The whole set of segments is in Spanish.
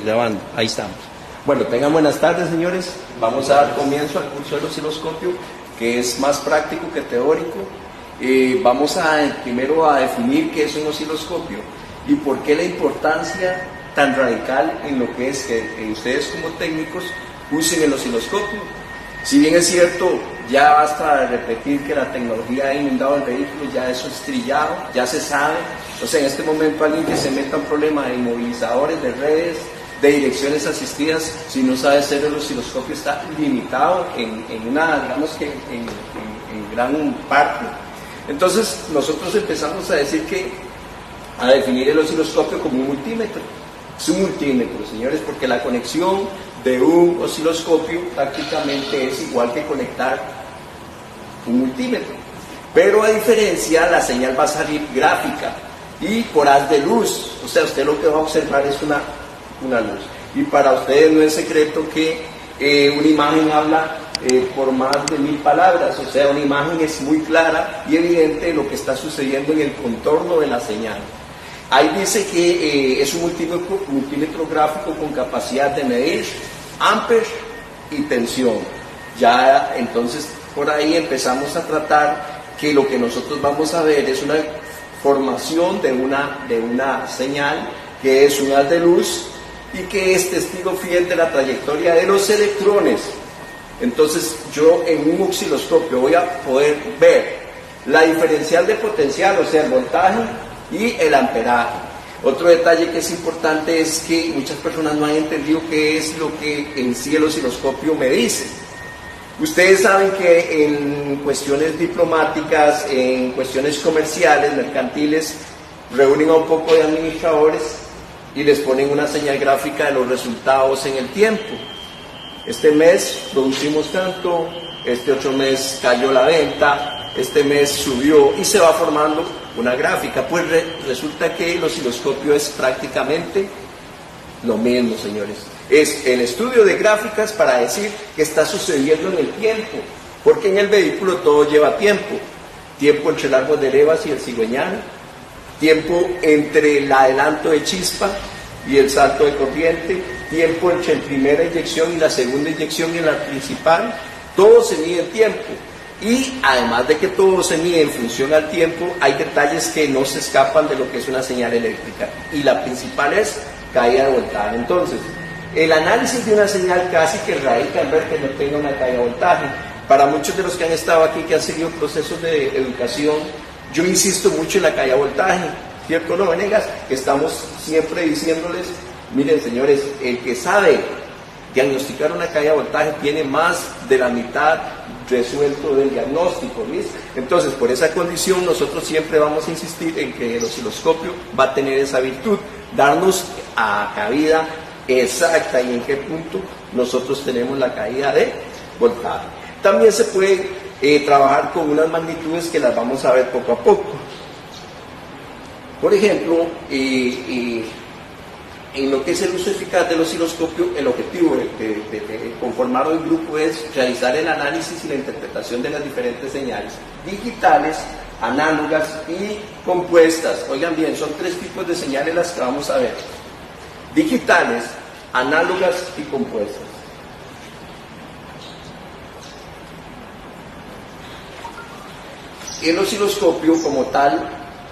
Grabando, ahí estamos. Bueno, tengan buenas tardes, señores. Vamos a dar comienzo al curso del osciloscopio, que es más práctico que teórico. Vamos primero a definir qué es un osciloscopio y por qué la importancia tan radical en lo que es que ustedes como técnicos usen el osciloscopio. Si bien es cierto, ya basta de repetir que la tecnología ha inundado el vehículo, ya eso es trillado, ya se sabe. O sea, en este momento alguien que se meta un problema de inmovilizadores, de redes, de direcciones asistidas, si no sabe hacer el osciloscopio, está limitado en gran parte. Entonces nosotros empezamos a decir a definir el osciloscopio como un multímetro. Es un multímetro, señores, porque la conexión de un osciloscopio prácticamente es igual que conectar un multímetro. Pero a diferencia, la señal va a salir gráfica y por haz de luz. O sea, usted lo que va a observar es una luz. Y para ustedes no es secreto que una imagen habla por más de 1000 palabras. O sea, una imagen es muy clara y evidente lo que está sucediendo en el contorno de la señal. Ahí dice que es un multímetro gráfico con capacidad de medir amperes y tensión. Ya entonces por ahí empezamos a tratar que lo que nosotros vamos a ver es una formación de una señal que es un haz de luz y que es testigo fiel de la trayectoria de los electrones. Entonces yo en un osciloscopio voy a poder ver la diferencial de potencial, o sea, el voltaje y el amperaje. Otro detalle que es importante es que muchas personas no han entendido qué es lo que en sí el osciloscopio me dice. Ustedes saben que en cuestiones diplomáticas, en cuestiones comerciales, mercantiles, reúnen a un poco de administradores y les ponen una señal gráfica de los resultados en el tiempo. Este mes producimos tanto, este otro mes cayó la venta, este mes subió y se va formando una gráfica. Pues resulta que el osciloscopio es prácticamente lo mismo, señores. Es el estudio de gráficas para decir qué está sucediendo en el tiempo, porque en el vehículo todo lleva tiempo. Tiempo entre el árbol de levas y el cigüeñal, tiempo entre el adelanto de chispa y el salto de corriente, tiempo entre la primera inyección y la segunda inyección y la principal. Todo se mide en tiempo. Y además de que todo se mide en función al tiempo, hay detalles que no se escapan de lo que es una señal eléctrica. Y la principal es caída de voltaje. Entonces, el análisis de una señal casi que radica en ver que no tenga una caída de voltaje. Para muchos de los que han estado aquí, que han seguido procesos de educación, yo insisto mucho en la caída de voltaje. ¿Cierto? No, Venegas, estamos siempre diciéndoles, miren señores, el que sabe diagnosticar una caída de voltaje tiene más de la mitad resuelto del diagnóstico, ¿listo? Entonces, por esa condición, nosotros siempre vamos a insistir en que el osciloscopio va a tener esa virtud, darnos a cabida exacta y en qué punto nosotros tenemos la caída de voltaje. También se puede trabajar con unas magnitudes que las vamos a ver poco a poco. Por ejemplo, en lo que es el uso eficaz del osciloscopio, el objetivo de conformar el grupo es realizar el análisis y la interpretación de las diferentes señales digitales, análogas y compuestas. Oigan bien, son 3 tipos de señales las que vamos a ver: digitales, análogas y compuestas. El osciloscopio como tal,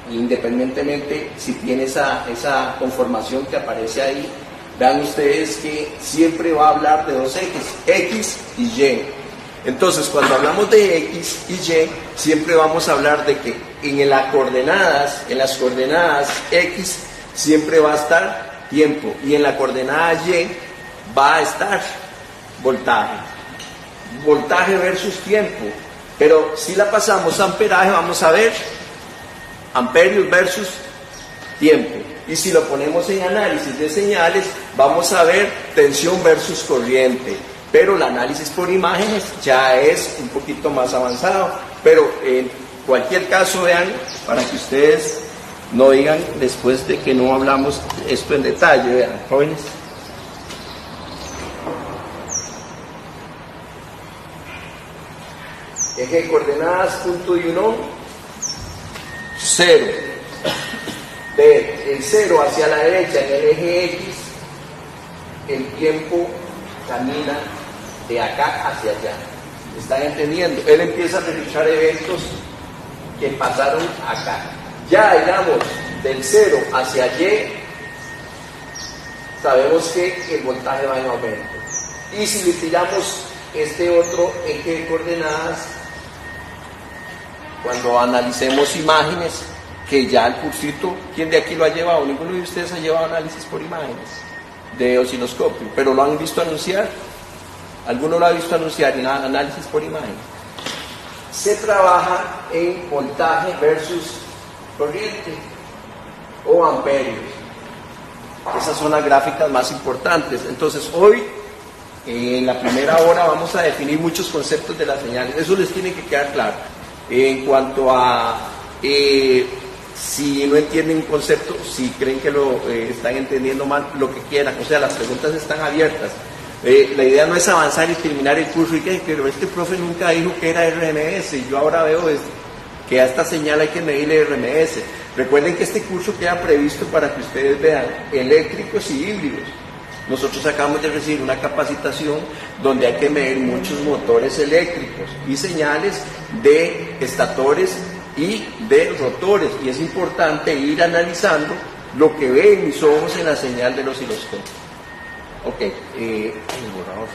independientemente si tiene esa conformación que aparece ahí, vean ustedes que siempre va a hablar de dos ejes, X y Y. Entonces, cuando hablamos de X y Y, siempre vamos a hablar de que en las coordenadas X siempre va a estar tiempo y en la coordenada Y va a estar voltaje. Voltaje versus tiempo. Pero si la pasamos a amperaje, vamos a ver amperios versus tiempo. Y si lo ponemos en análisis de señales, vamos a ver tensión versus corriente. Pero el análisis por imágenes ya es un poquito más avanzado. Pero en cualquier caso, vean, para que ustedes no digan después de que no hablamos esto en detalle, vean, jóvenes. Eje de coordenadas, punto y 1, 0. El 0 hacia la derecha en el eje X el tiempo camina de acá hacia allá. ¿Están entendiendo? Él empieza a registrar eventos que pasaron acá. Ya, digamos, del 0 hacia Y, sabemos que el voltaje va en aumento. Y si le tiramos este otro eje de coordenadas, cuando analicemos imágenes, que ya el cursito, ¿quién de aquí lo ha llevado? Ninguno de ustedes ha llevado análisis por imágenes de osciloscopio, pero lo han visto anunciar. ¿Alguno lo ha visto anunciar en análisis por imagen? Se trabaja en voltaje versus corriente o amperios. Esas son las gráficas más importantes. Entonces hoy, en la primera hora, vamos a definir muchos conceptos de las señales. Eso les tiene que quedar claro. En cuanto a si no entienden un concepto, si creen que lo están entendiendo mal, lo que quieran. O sea, las preguntas están abiertas. La idea no es avanzar y terminar el curso y que pero este profe nunca dijo que era RMS y yo ahora veo que a esta señal hay que medirle RMS. Recuerden que este curso queda previsto para que ustedes vean eléctricos y híbridos. Nosotros acabamos de recibir una capacitación donde hay que medir muchos motores eléctricos y señales de estatores y de rotores, y es importante ir analizando lo que ven mis ojos en la señal del osciloscopio. Ok, el borrador.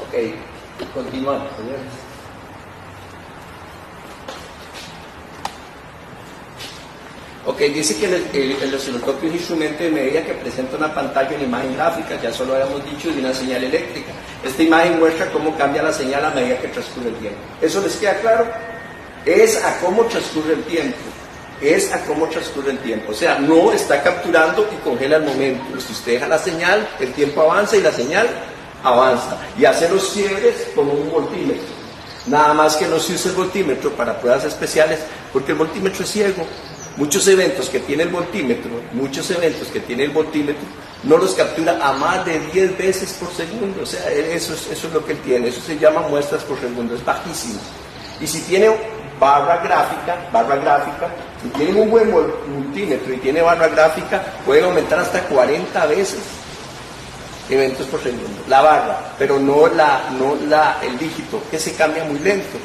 Ok, continuamos, señores. Ok, dice que el osciloscopio es un instrumento de medida que presenta una pantalla, una imagen gráfica, ya solo habíamos dicho, de una señal eléctrica. Esta imagen muestra cómo cambia la señal a medida que transcurre el tiempo. ¿Eso les queda claro? Es a cómo transcurre el tiempo. Es a cómo transcurre el tiempo. O sea, no está capturando y congela el momento. Si usted deja la señal, el tiempo avanza y la señal avanza. Y hace los quiebres como un voltímetro. Nada más que no se usa el voltímetro para pruebas especiales, porque el voltímetro es ciego. Muchos eventos que tiene el voltímetro, no los captura a más de 10 veces por segundo. O sea, eso es lo que él tiene. Eso se llama muestras por segundo, es bajísimo. Y si tiene barra gráfica, si tiene un buen multímetro y tiene barra gráfica, puede aumentar hasta 40 veces eventos por segundo. La barra, pero no el dígito, que se cambia muy lento.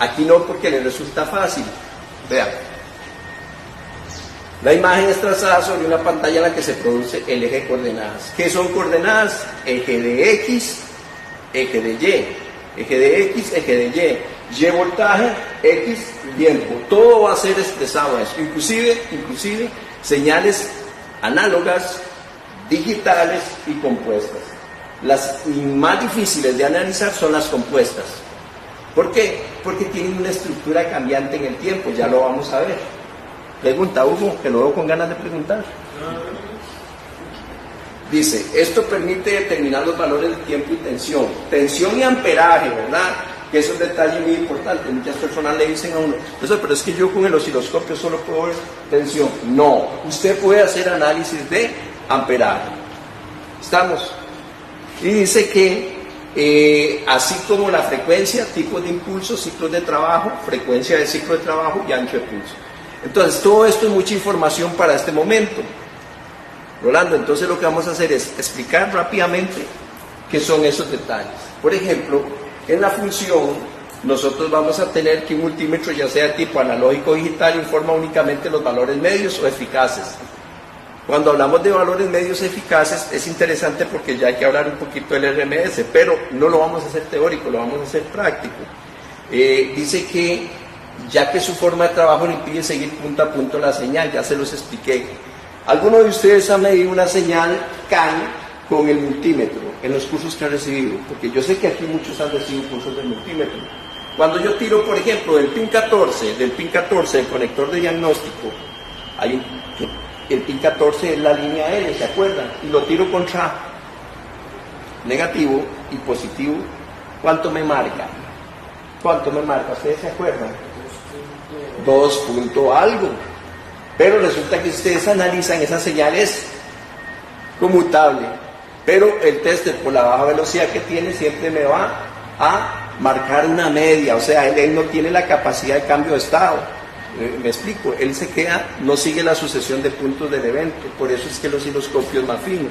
Aquí no, porque le resulta fácil. Vean. La imagen es trazada sobre una pantalla en la que se produce el eje de coordenadas. ¿Qué son coordenadas? Eje de X, eje de Y. Eje de X, eje de Y. Y voltaje, X tiempo. Todo va a ser expresado eso. Inclusive señales análogas, digitales y compuestas. Las más difíciles de analizar son las compuestas. ¿Por qué? Porque tienen una estructura cambiante en el tiempo. Ya lo vamos a ver. Pregunta, Hugo, que lo veo con ganas de preguntar. Dice, esto permite determinar los valores de tiempo y tensión. Tensión y amperaje, ¿verdad? Que es un detalle muy importante. Muchas personas le dicen a uno, eso, pero es que yo con el osciloscopio solo puedo ver tensión. No, usted puede hacer análisis de amperaje. ¿Estamos? Y dice que así como la frecuencia, tipos de impulso, ciclos de trabajo, frecuencia de ciclo de trabajo y ancho de pulso. Entonces, todo esto es mucha información para este momento. Rolando, entonces lo que vamos a hacer es explicar rápidamente qué son esos detalles. Por ejemplo, en la función, nosotros vamos a tener que un multímetro, ya sea de tipo analógico o digital, informa únicamente los valores medios o eficaces. Cuando hablamos de valores medios eficaces, es interesante porque ya hay que hablar un poquito del RMS, pero no lo vamos a hacer teórico, lo vamos a hacer práctico. Dice que ya que su forma de trabajo le impide seguir punto a punto la señal, ya se los expliqué. ¿Alguno de ustedes ha medido una señal CAN con el multímetro en los cursos que han recibido? Porque yo sé que aquí muchos han recibido cursos de multímetro. Cuando yo tiro, por ejemplo, del pin 14, del conector de diagnóstico, el pin 14 es la línea L, ¿se acuerdan? Y lo tiro contra negativo y positivo, ¿cuánto me marca? ¿Cuánto me marca? ¿Ustedes se acuerdan? 2 punto algo. Pero resulta que ustedes analizan esas señales conmutable, pero el tester por la baja velocidad que tiene siempre me va a marcar una media, o sea, él no tiene la capacidad de cambio de estado. Me explico, él se queda, no sigue la sucesión de puntos del evento, por eso es que el osciloscopio es más fino.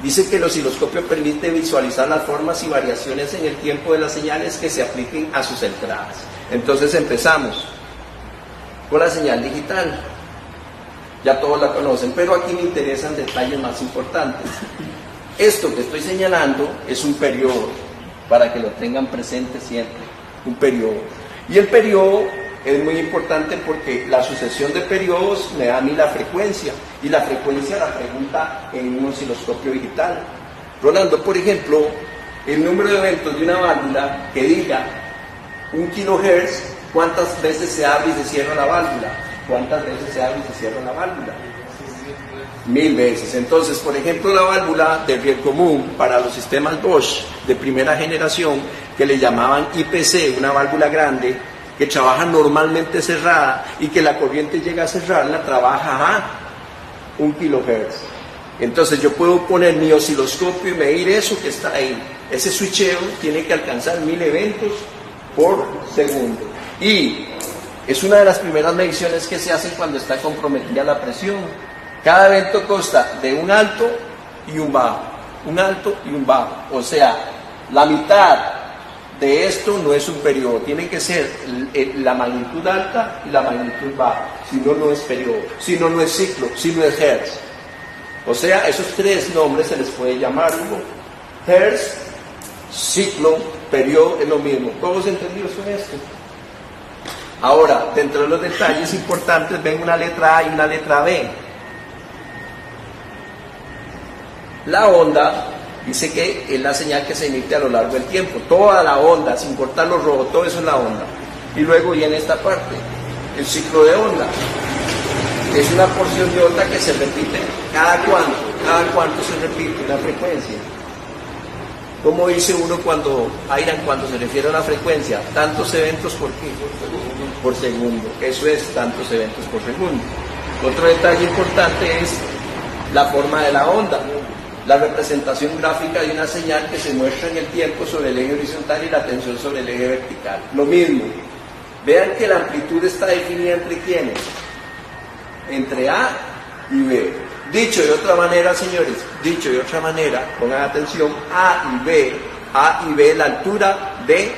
Dice que el osciloscopio permite visualizar las formas y variaciones en el tiempo de las señales que se apliquen a sus entradas. Entonces empezamos con la señal digital. Ya todos la conocen, pero aquí me interesan detalles más importantes. Esto que estoy señalando es un periodo, para que lo tengan presente siempre, un periodo. Y el periodo es muy importante porque la sucesión de periodos me da a mí la frecuencia, y la frecuencia la pregunta en un osciloscopio digital. Rolando, por ejemplo, el número de eventos de una válvula que diga 1 kHz, ¿cuántas veces se abre y se cierra la válvula? ¿Cuántas veces se abre y se cierra la válvula? 1000 veces. Entonces, por ejemplo, la válvula de riel común para los sistemas Bosch de primera generación, que le llamaban IPC, una válvula grande, que trabaja normalmente cerrada y que la corriente llega a cerrarla, trabaja a 1 kHz. Entonces yo puedo poner mi osciloscopio y medir eso que está ahí. Ese switcheo tiene que alcanzar 1000 eventos por segundo. Y es una de las primeras mediciones que se hacen cuando está comprometida la presión. Cada evento consta de un alto y un bajo, un alto y un bajo. O sea, la mitad de esto no es un periodo, tiene que ser la magnitud alta y la magnitud baja, si no, no es periodo, si no, no es ciclo, si no es hertz. O sea, esos tres nombres se les puede llamar hertz, ciclo, periodo, es lo mismo. ¿Todos entendidos con esto? Ahora, dentro de los detalles importantes ven una letra A y una letra B. La onda dice que es la señal que se emite a lo largo del tiempo, toda la onda, sin cortar lo rojo, todo eso es la onda. Y luego viene esta parte, el ciclo de onda. Es una porción de onda que se repite cada cuánto se repite una frecuencia. ¿Cómo dice uno cuando se refiere a la frecuencia? Tantos eventos por qué? Por segundo. Eso es tantos eventos por segundo. Otro detalle importante es la forma de la onda. La representación gráfica de una señal que se muestra en el tiempo sobre el eje horizontal y la tensión sobre el eje vertical. Lo mismo. Vean que la amplitud está definida entre ¿quiénes? Entre A y B. Dicho de otra manera, señores, pongan atención, A y B, la altura de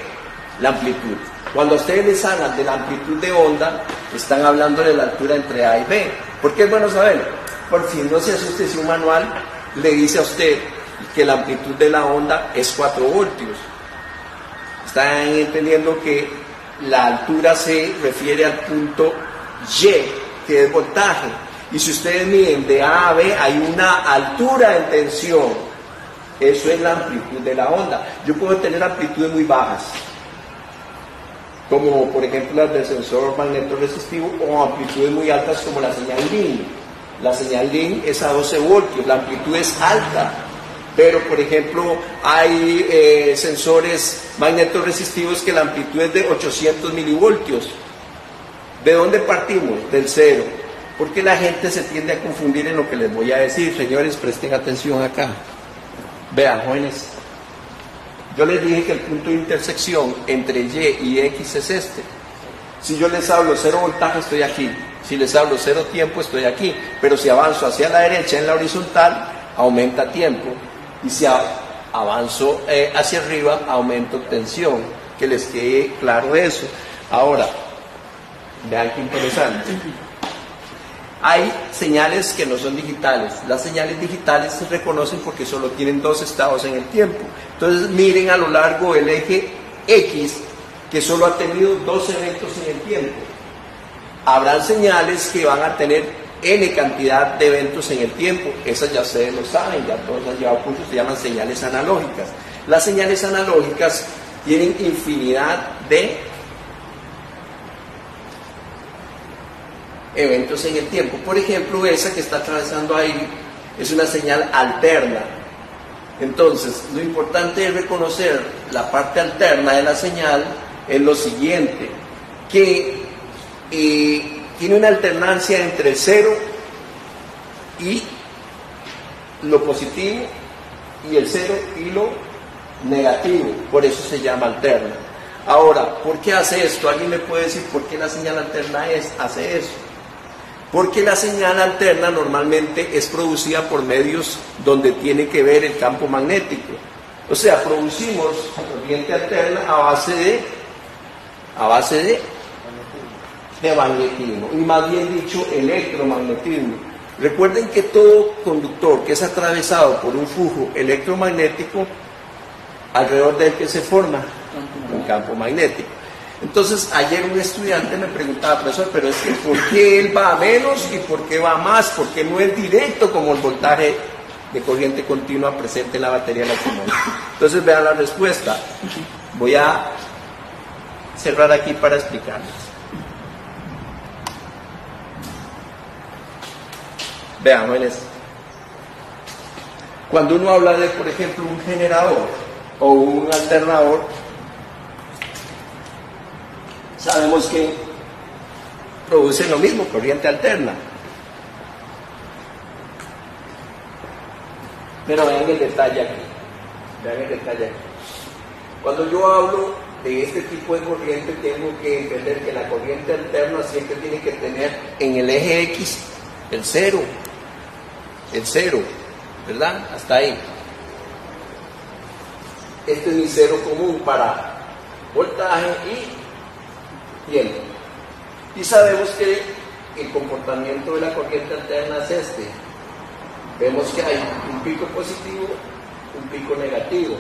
la amplitud. Cuando ustedes les hablan de la amplitud de onda, están hablando de la altura entre A y B. ¿Por qué es bueno saberlo? Por si no se asuste si un manual le dice a usted que la amplitud de la onda es 4 voltios. Están entendiendo que la altura se refiere al punto Y, que es voltaje. Y si ustedes miden de A a B, hay una altura en tensión. Eso es la amplitud de la onda. Yo puedo tener amplitudes muy bajas, como por ejemplo las del sensor magnetoresistivo, o amplitudes muy altas como la señal LIN. La señal LIN es a 12 voltios, la amplitud es alta. Pero por ejemplo hay sensores magnetorresistivos que la amplitud es de 800 milivoltios. ¿De dónde partimos? Del cero. Porque la gente se tiende a confundir en lo que les voy a decir. Señores, presten atención acá. Vean, jóvenes, yo les dije que el punto de intersección entre Y y X es este. Si yo les hablo 0 voltaje, estoy aquí. Si les hablo 0 tiempo, estoy aquí. Pero si avanzo hacia la derecha en la horizontal, aumenta tiempo. Y si avanzo hacia arriba, aumento tensión. Que les quede claro eso. Ahora, vean qué interesante. Hay señales que no son digitales. Las señales digitales se reconocen porque solo tienen 2 estados en el tiempo. Entonces miren a lo largo del eje X, que solo ha tenido 2 eventos en el tiempo. Habrán señales que van a tener N cantidad de eventos en el tiempo. Esas ya ustedes lo saben, ya todos han llevado puntos, se llaman señales analógicas. Las señales analógicas tienen infinidad de eventos en el tiempo. Por ejemplo, esa que está atravesando ahí es una señal alterna. Entonces, lo importante es reconocer la parte alterna de la señal en lo siguiente, que tiene una alternancia entre 0 y lo positivo y el 0 y lo negativo, por eso se llama alterna. Ahora, ¿por qué hace esto? ¿Alguien me puede decir por qué la señal alterna hace eso? Porque la señal alterna normalmente es producida por medios donde tiene que ver el campo magnético. O sea, producimos corriente alterna a base de magnetismo, y más bien dicho, electromagnetismo. Recuerden que todo conductor que es atravesado por un flujo electromagnético, alrededor del que se forma un campo magnético. Entonces, ayer un estudiante me preguntaba, profesor, pero es que ¿por qué él va a menos y por qué va a más? ¿Por qué no es directo como el voltaje de corriente continua presente en la batería electromagnética? Entonces, vean la respuesta. Voy a cerrar aquí para explicarles. Vean, jóvenes. Cuando uno habla de, por ejemplo, un generador o un alternador, sabemos que producen lo mismo, corriente alterna. Pero vean el detalle aquí. Vean el detalle aquí. Cuando yo hablo de este tipo de corriente, tengo que entender que la corriente alterna siempre tiene que tener en el eje X el cero, ¿verdad? Hasta ahí. Este es mi cero común para voltaje y tiempo. Y sabemos que el comportamiento de la corriente alterna es este. Vemos que hay un pico positivo, un pico negativo.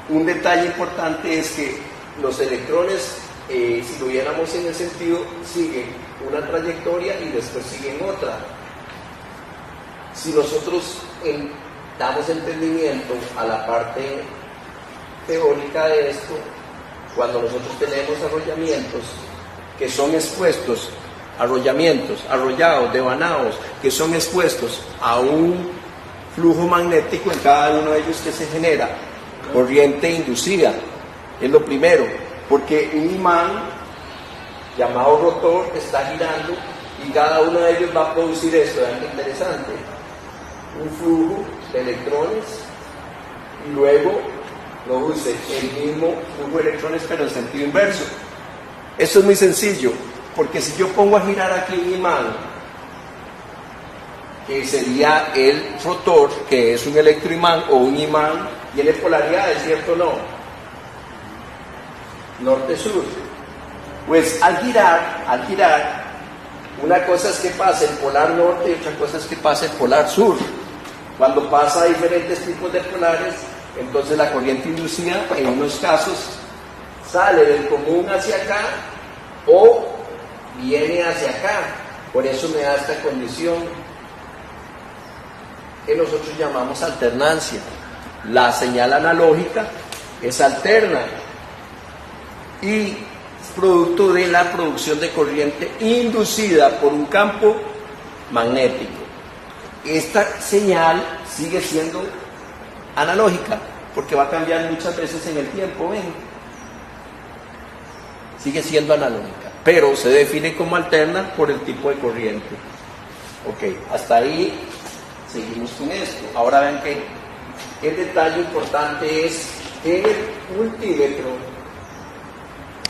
Un detalle importante es que los electrones, si lo viéramos en el sentido, siguen una trayectoria y después siguen otra. Si nosotros damos entendimiento a la parte teórica de esto, cuando nosotros tenemos arrollamientos que son expuestos, arrollados, devanados, que son expuestos a un flujo magnético, en cada uno de ellos que se genera corriente inducida, es lo primero, porque un imán llamado rotor está girando y cada uno de ellos va a producir esto. Vean qué interesante, un flujo de electrones y luego produce el mismo flujo de electrones pero en sentido inverso. Esto es muy sencillo, porque si yo pongo a girar aquí un imán, que sería el rotor, que es un electroimán o un imán, tiene polaridades, ¿cierto o no? Norte-sur. Pues al girar, una cosa es que pase el polar norte y otra cosa es que pase el polar sur. Cuando pasa a diferentes tipos de polares, entonces la corriente inducida en unos casos sale del común hacia acá o viene hacia acá. Por eso me da esta condición que nosotros llamamos alternancia. La señal analógica es alterna y es producto de la producción de corriente inducida por un campo magnético. Esta señal sigue siendo analógica porque va a cambiar muchas veces en el tiempo, ¿ven? Sigue siendo analógica, pero se define como alterna por el tipo de corriente. Ok, hasta ahí seguimos con esto. Ahora vean que el detalle importante es que en el multímetro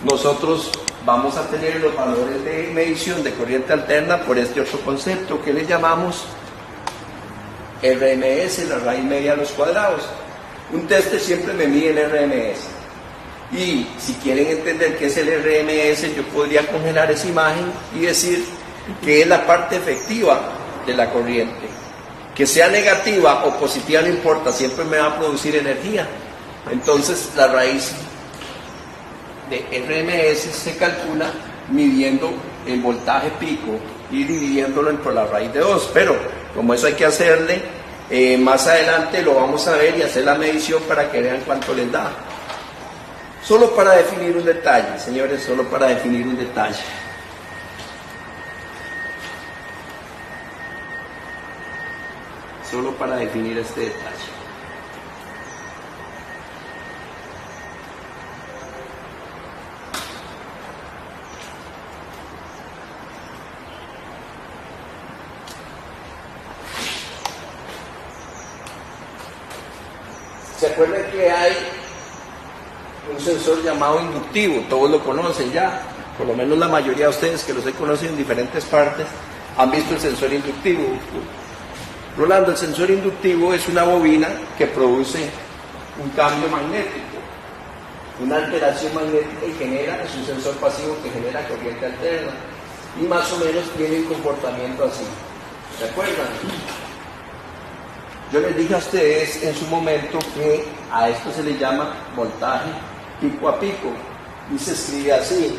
nosotros vamos a tener los valores de medición de corriente alterna por este otro concepto que le llamamos RMS, la raíz media a los cuadrados. Un tester siempre me mide el RMS. Y si quieren entender qué es el RMS, yo podría congelar esa imagen y decir que es la parte efectiva de la corriente. Que sea negativa o positiva no importa, siempre me va a producir energía. Entonces la raíz de RMS se calcula midiendo el voltaje pico y dividiéndolo por la raíz de 2. Pero como eso hay que hacerle, más adelante lo vamos a ver y hacer la medición para que vean cuánto les da. Solo para definir un detalle, señores, solo para definir un detalle. Solo para definir este detalle. ¿Se acuerdan que hay un sensor llamado inductivo? Todos lo conocen ya, por lo menos la mayoría de ustedes que los he conocido en diferentes partes han visto el sensor inductivo. Rolando, el sensor inductivo es una bobina que produce un cambio magnético, una alteración magnética y genera, es un sensor pasivo que genera corriente alterna y más o menos tiene un comportamiento así. ¿Se acuerdan? Yo les dije a ustedes en su momento que a esto se le llama voltaje pico a pico y se escribe así: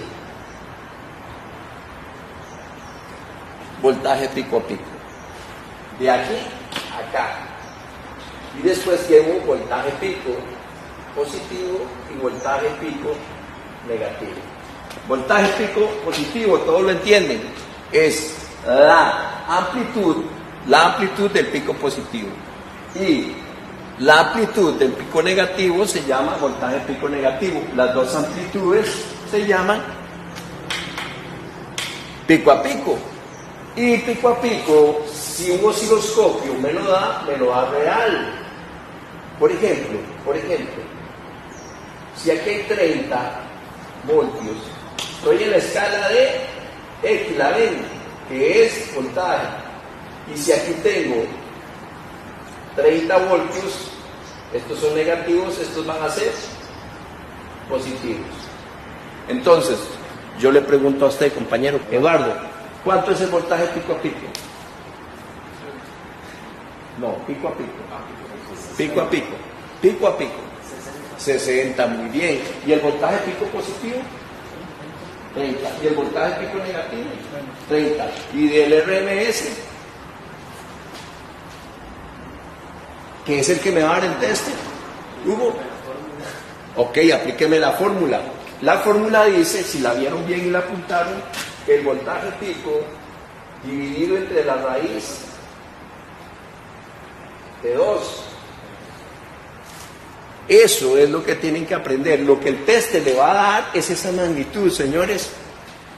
voltaje pico a pico, de aquí a acá. Y después llevo voltaje pico positivo y voltaje pico negativo. Voltaje pico positivo, todos lo entienden, es la amplitud del pico positivo. Y la amplitud del pico negativo se llama voltaje pico negativo. Las dos amplitudes se llaman pico a pico. Y pico a pico, si un osciloscopio me lo da real. Por ejemplo, si aquí hay 30 voltios, estoy en la escala de equivalente, que es voltaje. Y si aquí tengo 30 voltios, estos son negativos, estos van a ser positivos. Entonces, yo le pregunto a usted, compañero Eduardo, ¿cuánto es el voltaje pico a pico? No, pico a pico. Pico a pico. Pico a pico. 60, muy bien. ¿Y el voltaje pico positivo? 30. ¿Y el voltaje pico negativo? 30. ¿Y del RMS? ¿Qué es el que me va a dar el teste? Hugo. Ok, aplíqueme la fórmula. La fórmula dice, si la vieron bien y la apuntaron, que el voltaje pico dividido entre la raíz de 2. Eso es lo que tienen que aprender. Lo que el teste le va a dar es esa magnitud, señores.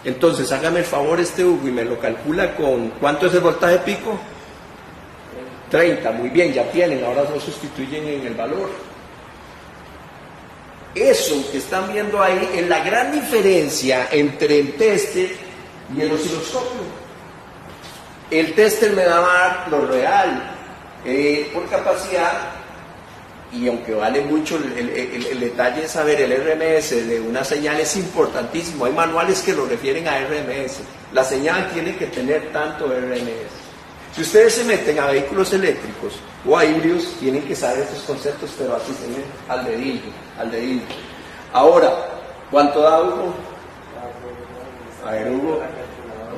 Entonces, hágame el favor Hugo y me lo calcula con... ¿Cuánto es el voltaje pico? 30, muy bien, ya tienen, ahora lo sustituyen en el valor. Eso que están viendo ahí es la gran diferencia entre el tester y el osciloscopio. El tester me va a dar lo real por capacidad, y aunque vale mucho el detalle de saber el RMS de una señal es importantísimo. Hay manuales que lo refieren a RMS. La señal tiene que tener tanto RMS. Si ustedes se meten a vehículos eléctricos o a híbridos, tienen que saber estos conceptos, pero así se ven al dedillo. Ahora, ¿cuánto da Hugo? A ver, Hugo,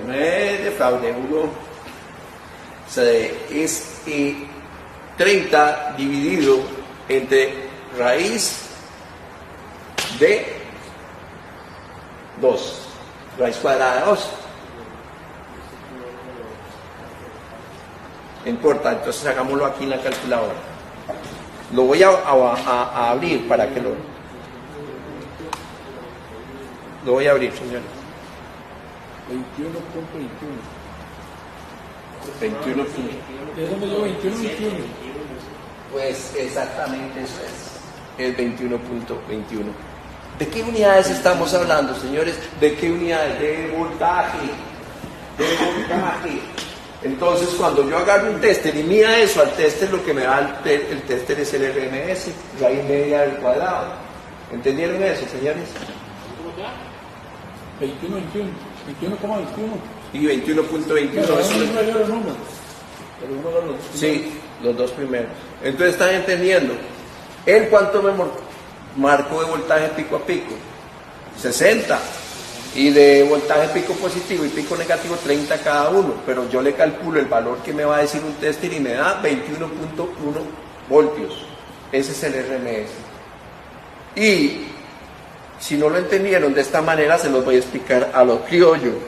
no me defraude, Hugo. O sea, es 30 dividido entre raíz de 2, raíz cuadrada de 2. No importa, entonces hagámoslo aquí en la calculadora. Lo voy a abrir para que lo voy a abrir, señores. 21.21. Eso me dio 21.21. Pues exactamente eso es 21.21. ¿De qué unidades estamos hablando, señores? ¿De qué unidades? De voltaje. Entonces, cuando yo agarro un tester y mida eso al tester, lo que me da el tester es el RMS, raíz media del cuadrado. ¿Entendieron eso, señores? 21.21. Y 21.21. Sí, los dos primeros. Entonces, ¿están entendiendo? ¿En cuánto me marco de voltaje pico a pico? 60. Y de voltaje pico positivo y pico negativo 30 cada uno, pero yo le calculo el valor que me va a decir un tester y me da 21.1 voltios. Ese es el RMS. Y si no lo entendieron de esta manera, se los voy a explicar a lo criollo.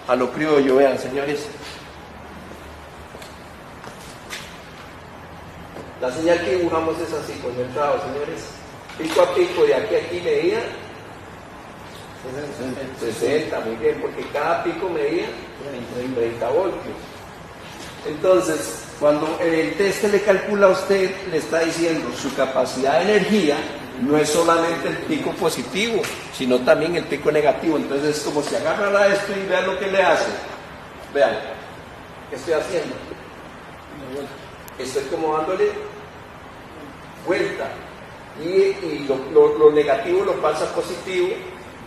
Vean, señores. La señal que dibujamos es así, concentrado, señores. Pico a pico, de aquí a aquí medía 60, muy bien, porque cada pico medía 30 voltios. Entonces, Cuando el teste le calcula a usted, le está diciendo su capacidad de energía no es solamente el pico positivo, sino también el pico negativo. Entonces es como si agarrara esto y vean lo que le hace. Vean, ¿qué estoy haciendo? Estoy como dándole vuelta. Y lo negativo lo pasa a positivo,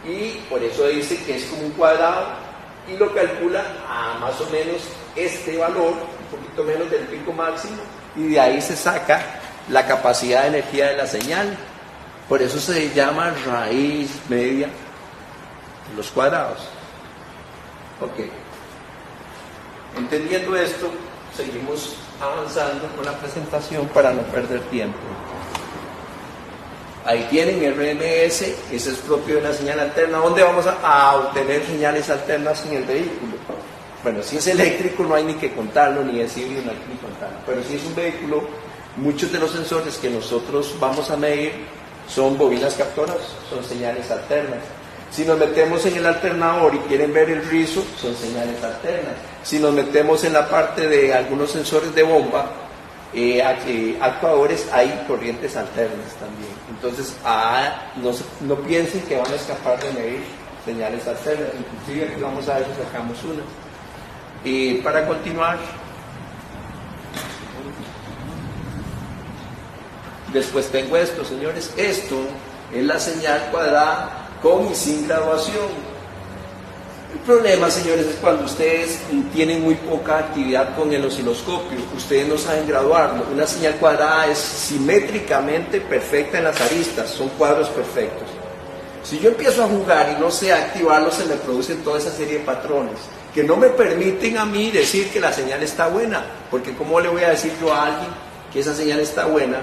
y por eso dice que es como un cuadrado, y lo calcula a más o menos este valor, un poquito menos del pico máximo, y de ahí se saca la capacidad de energía de la señal. Por eso se llama raíz media de los cuadrados. Ok. Entendiendo esto, seguimos avanzando con la presentación para no perder tiempo. Ahí tienen RMS, ese es propio de una señal alterna. ¿Dónde vamos a obtener señales alternas en el vehículo? Bueno, si es eléctrico no hay ni que contarlo, ni es híbrido no hay ni contarlo. Pero si es un vehículo, muchos de los sensores que nosotros vamos a medir son bobinas captoras, son señales alternas. Si nos metemos en el alternador y quieren ver el rizo, son señales alternas. Si nos metemos en la parte de algunos sensores de bomba, actuadores, hay corrientes alternas también. Entonces, no piensen que van a escapar de medir señales alternas. Inclusive aquí vamos a ver si sacamos una. Para continuar, después tengo esto, señores. Esto es la señal cuadrada con y sin graduación. El problema, señores, es cuando ustedes tienen muy poca actividad con el osciloscopio, ustedes no saben graduarlo. Una señal cuadrada es simétricamente perfecta en las aristas, son cuadros perfectos. Si yo empiezo a jugar y no sé activarlo, se me producen toda esa serie de patrones que no me permiten a mí decir que la señal está buena, porque ¿cómo le voy a decir yo a alguien que esa señal está buena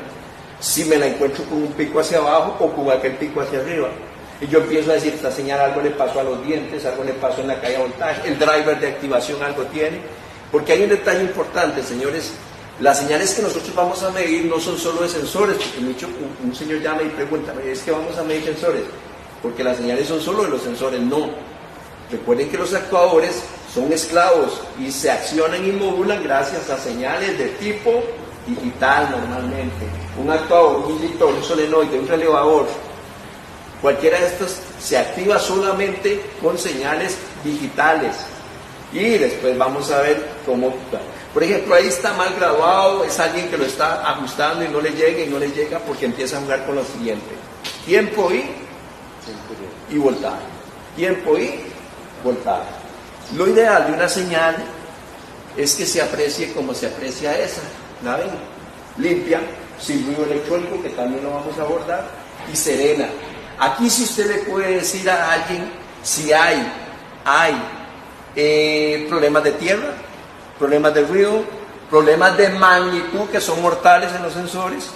si me la encuentro con un pico hacia abajo o con aquel pico hacia arriba? Y yo empiezo a decir, esta señal algo le pasó a los dientes, algo le pasó en la caída de voltaje, el driver de activación algo tiene. Porque hay un detalle importante, señores, las señales que nosotros vamos a medir no son solo de sensores, porque un señor llama y pregunta, ¿es que vamos a medir sensores? Porque las señales son solo de los sensores, no. Recuerden que los actuadores son esclavos y se accionan y modulan gracias a señales de tipo digital normalmente. Un actuador, un inductor, un solenoide, un relevador, cualquiera de estos se activa solamente con señales digitales. Y después vamos a ver cómo. Por ejemplo, ahí está mal graduado, es alguien que lo está ajustando y no le llega porque empieza a jugar con lo siguiente: tiempo y voltaje. Tiempo y voltaje. Lo ideal de una señal es que se aprecie como se aprecia esa. ¿La ven? Limpia, sin ruido electrónico, que también lo vamos a abordar, y serena. Aquí sí usted le puede decir a alguien si hay problemas de tierra, problemas de ruido, problemas de magnitud que son mortales en los sensores,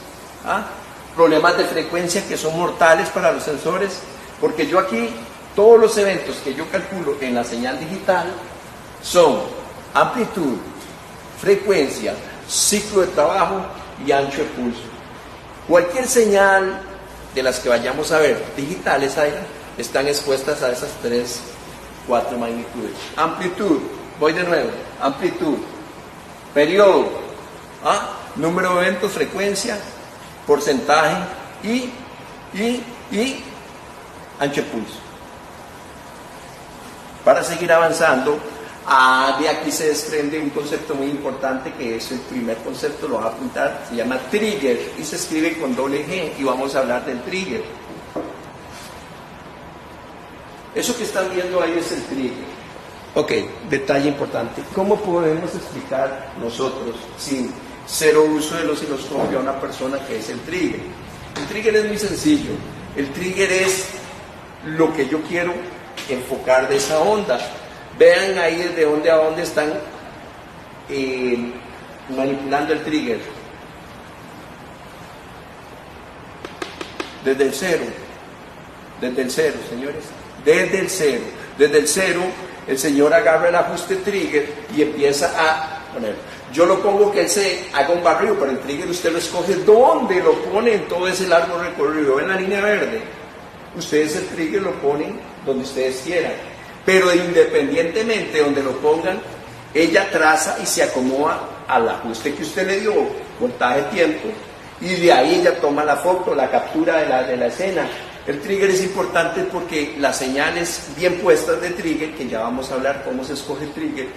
problemas de frecuencia que son mortales para los sensores, porque yo aquí, todos los eventos que yo calculo en la señal digital son amplitud, frecuencia, ciclo de trabajo y ancho de pulso. Cualquier señal de las que vayamos a ver digitales ahí, están expuestas a esas 4 magnitudes. Amplitud, voy de nuevo, amplitud, periodo, número de eventos, frecuencia, porcentaje y ancho de pulso. Para seguir avanzando, de aquí se desprende un concepto muy importante, que es el primer concepto, lo voy a apuntar, se llama trigger y se escribe con doble G, y vamos a hablar del trigger. Eso que están viendo ahí es el trigger. Ok, detalle importante. ¿Cómo podemos explicar nosotros, sin cero uso del osciloscopio, a una persona qué es el trigger? El trigger es muy sencillo. El trigger es lo que yo quiero enfocar de esa onda. Vean ahí desde dónde a dónde están manipulando el trigger. Desde el cero, señores, desde el cero, el señor agarra el ajuste trigger y empieza a poner. Yo lo pongo que él se haga un barrido, pero el trigger usted lo escoge dónde lo pone en todo ese largo recorrido. En la línea verde, ustedes el trigger lo ponen donde ustedes quieran. Pero independientemente de donde lo pongan, ella traza y se acomoda al ajuste que usted le dio, voltaje, tiempo, y de ahí ella toma la foto, la captura de la escena. El trigger es importante porque las señales bien puestas de trigger, que ya vamos a hablar cómo se escoge el trigger,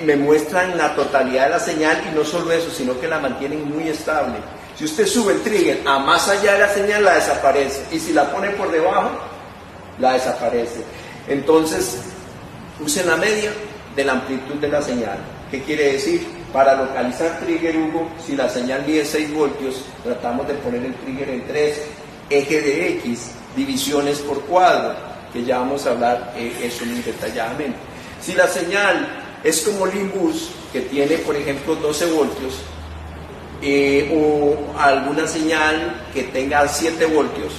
me muestran la totalidad de la señal, y no solo eso, sino que la mantienen muy estable. Si usted sube el trigger a más allá de la señal, la desaparece, y si la pone por debajo, la desaparece. Entonces, usen la media de la amplitud de la señal. ¿Qué quiere decir? Para localizar trigger, Hugo, si la señal mide 6 voltios, tratamos de poner el trigger en 3, eje de X, divisiones por cuadro, que ya vamos a hablar eso muy detalladamente. Si la señal es como Limbus, que tiene, por ejemplo, 12 voltios, o alguna señal que tenga 7 voltios,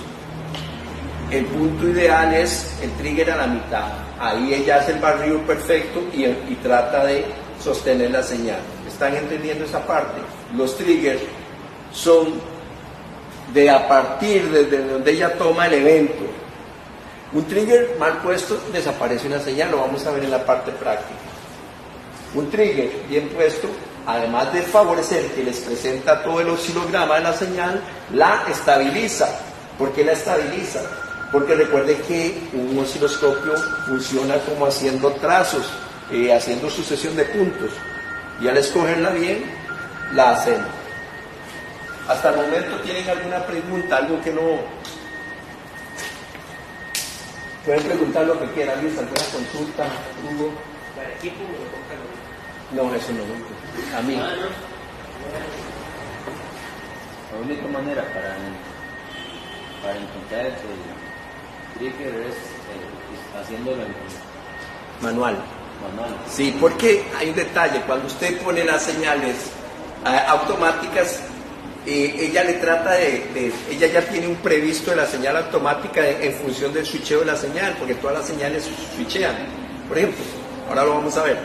el punto ideal es el trigger a la mitad. Ahí ella hace el barrido perfecto y trata de sostener la señal. ¿Están entendiendo esa parte? Los triggers son de a partir de donde ella toma el evento. Un trigger mal puesto desaparece una señal, lo vamos a ver en la parte práctica. Un trigger bien puesto, además de favorecer que les presenta todo el oscilograma de la señal, la estabiliza. ¿Por qué la estabiliza? Porque recuerden que un osciloscopio funciona como haciendo trazos, haciendo sucesión de puntos, y al escogerla bien, la hacemos. Hasta el momento, ¿tienen alguna pregunta? Algo que no... Pueden preguntar lo que quieran, Luis, alguna consulta, Hugo. ¿Para equipo No, eso no, a mí. La única manera para encontrar el trigger es haciéndolo en Manual. manual. Sí, porque hay un detalle, cuando usted pone las señales automáticas, ella le trata ella ya tiene un previsto de la señal automática en función del switcheo de la señal, porque todas las señales switchean. Por ejemplo, ahora lo vamos a ver.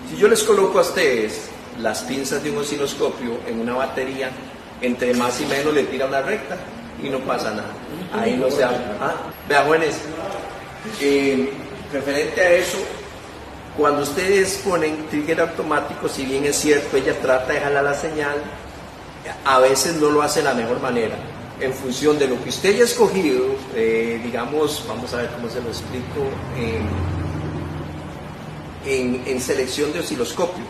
Si yo les coloco a ustedes las pinzas de un osciloscopio en una batería, entre más y menos le tira una recta y no pasa nada. Ahí no se habla. Vean, jóvenes, referente a eso, cuando ustedes ponen trigger automático, si bien es cierto, ella trata de jalar la señal, a veces no lo hace de la mejor manera. En función de lo que usted haya escogido, digamos, vamos a ver cómo se lo explico, en selección de osciloscopio.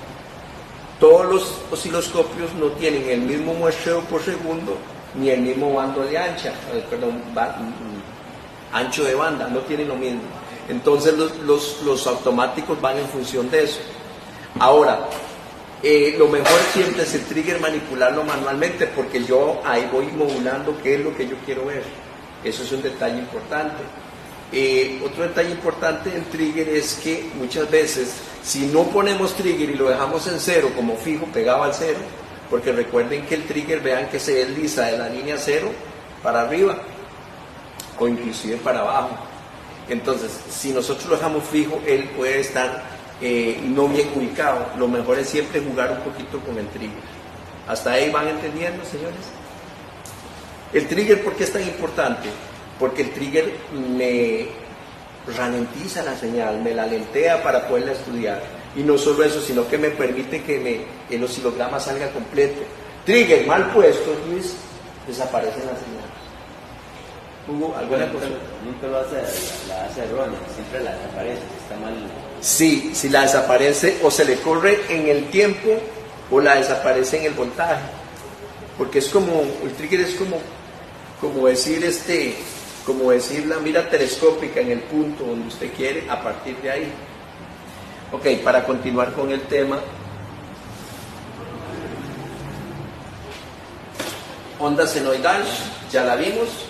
Todos los osciloscopios no tienen el mismo muestreo por segundo, ni el mismo bando de ancho de banda, no tienen lo mismo. Entonces los automáticos van en función de eso. Ahora, lo mejor siempre es el trigger manipularlo manualmente, porque yo ahí voy modulando qué es lo que yo quiero ver. Eso es un detalle importante. Otro detalle importante del trigger es que muchas veces, si no ponemos trigger y lo dejamos en cero como fijo, pegado al cero, porque recuerden que el trigger, vean que se desliza de la línea cero para arriba o inclusive para abajo. Entonces, si nosotros lo dejamos fijo, él puede estar no bien ubicado. Lo mejor es siempre jugar un poquito con el trigger. ¿Hasta ahí van entendiendo, señores? El trigger, ¿por qué es tan importante? Porque el trigger me ralentiza la señal, me la lentea para poderla estudiar. Y no solo eso, sino que me permite que el oscilograma salga completo. Trigger mal puesto, Luis, desaparece la señal. ¿Hubo alguna cosa? Nunca lo hace, la hace errónea, siempre la desaparece, está mal. Sí, si la desaparece o se le corre en el tiempo o la desaparece en el voltaje. Porque es como, el trigger es como decir la mira telescópica en el punto donde usted quiere, a partir de ahí. Ok, para continuar con el tema, onda senoidal, ya la vimos.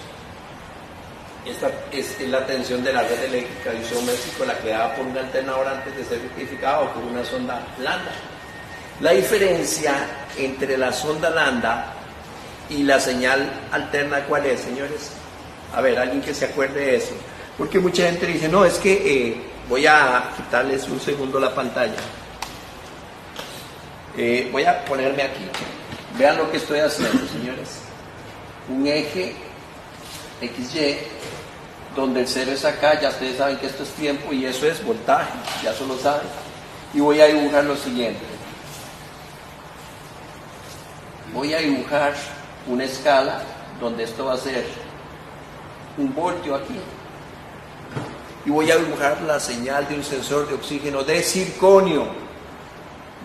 Esta es la tensión de la red eléctrica de isométrico, la creada por un alternador antes de ser rectificado o por una sonda lambda. La diferencia entre la sonda lambda y la señal alterna, ¿cuál es, señores? A ver, alguien que se acuerde de eso. Porque mucha gente dice, no, es que voy a quitarles un segundo la pantalla. Voy a ponerme aquí. Vean lo que estoy haciendo, señores. Un eje XY, donde el cero es acá, ya ustedes saben que esto es tiempo y eso es voltaje, ya eso lo saben. y voy a dibujar lo siguiente. Voy a dibujar una escala donde esto va a ser 1 voltio aquí. Y voy a dibujar la señal de un sensor de oxígeno de circonio,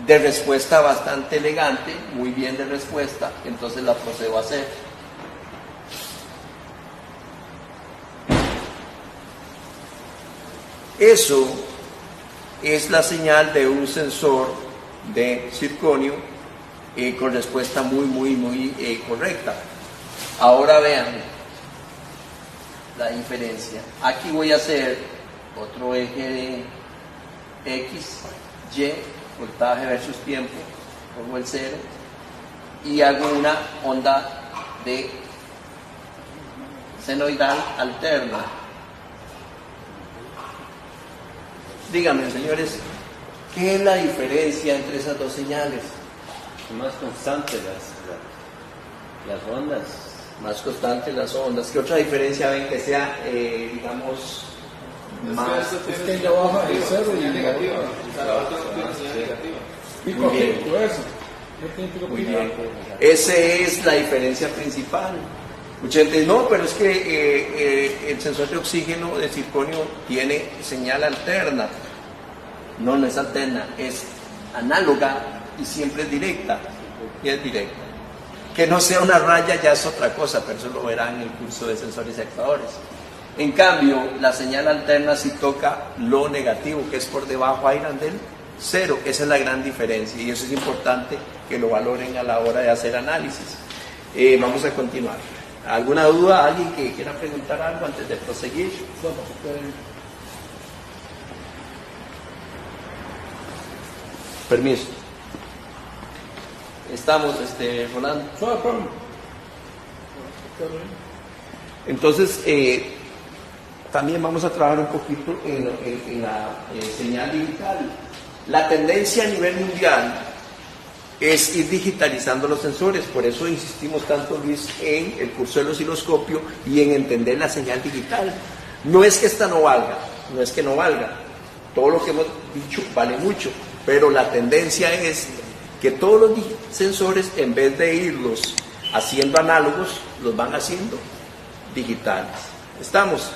de respuesta bastante elegante, muy bien de respuesta, entonces la procedo a hacer. Eso es la señal de un sensor de circonio con respuesta muy correcta. Ahora vean la diferencia. Aquí voy a hacer otro eje de X, Y, voltaje versus tiempo, pongo el 0 y hago una onda de senoidal alterna. Díganme, señores, ¿qué es la diferencia entre esas dos señales? Son más constantes las ondas. Más constantes las ondas. ¿Qué otra diferencia ven que sea, digamos, más? Es que ella baja de 0 y negativa. pico Muy a bien. pico, eso. No tiene pico a Muy pico. bien. Esa es la diferencia principal. Mucha gente dice, no, pero es que el sensor de oxígeno de circonio tiene señal alterna. No, no es alterna, es análoga y siempre es directa. Y es directa. Que no sea una raya ya es otra cosa, pero eso lo verán en el curso de sensores y actuadores. En cambio, la señal alterna sí toca lo negativo, que es por debajo Iron del 0. Esa es la gran diferencia y eso es importante que lo valoren a la hora de hacer análisis. Vamos a continuar. ¿Alguna duda? ¿Alguien que quiera preguntar algo antes de proseguir? Permiso. Estamos, Rolando. Suave, Pablo. Entonces, también vamos a trabajar un poquito en la señal digital. La tendencia a nivel mundial es ir digitalizando los sensores, por eso insistimos tanto, Luis, en el curso del osciloscopio y en entender la señal digital. No es que esta no valga, no es que no valga, todo lo que hemos dicho vale mucho, pero la tendencia es que todos los sensores, en vez de irlos haciendo análogos, los van haciendo digitales. ¿Estamos?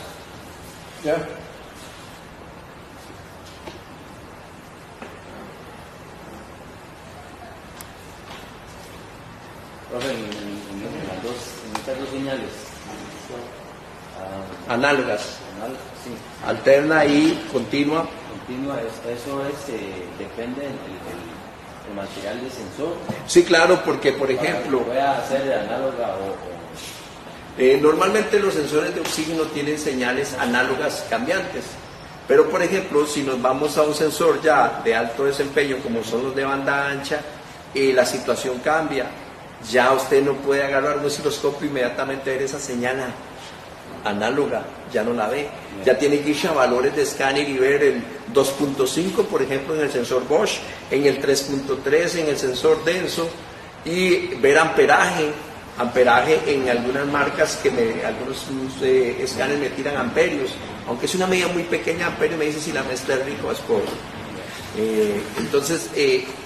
Ya. Profe, en estas dos señales, Análogas, sí, alterna y continua. continua, eso depende del material del sensor. Sí, claro, porque por ejemplo, Voy a hacer análoga normalmente los sensores de oxígeno tienen señales análogas cambiantes, pero por ejemplo, si nos vamos a un sensor ya de alto desempeño, como son los de banda ancha, la situación cambia. Ya usted no puede agarrar un osciloscopio e inmediatamente ver esa señal análoga, ya no la ve. Ya tiene que irse a valores de escáner y ver el 2.5, por ejemplo, en el sensor Bosch, en el 3.3, en el sensor denso, y ver amperaje en algunas marcas que algunos escáneres me tiran amperios, aunque es una medida muy pequeña, amperio me dice si la mezcla es rica o es pobre. Entonces,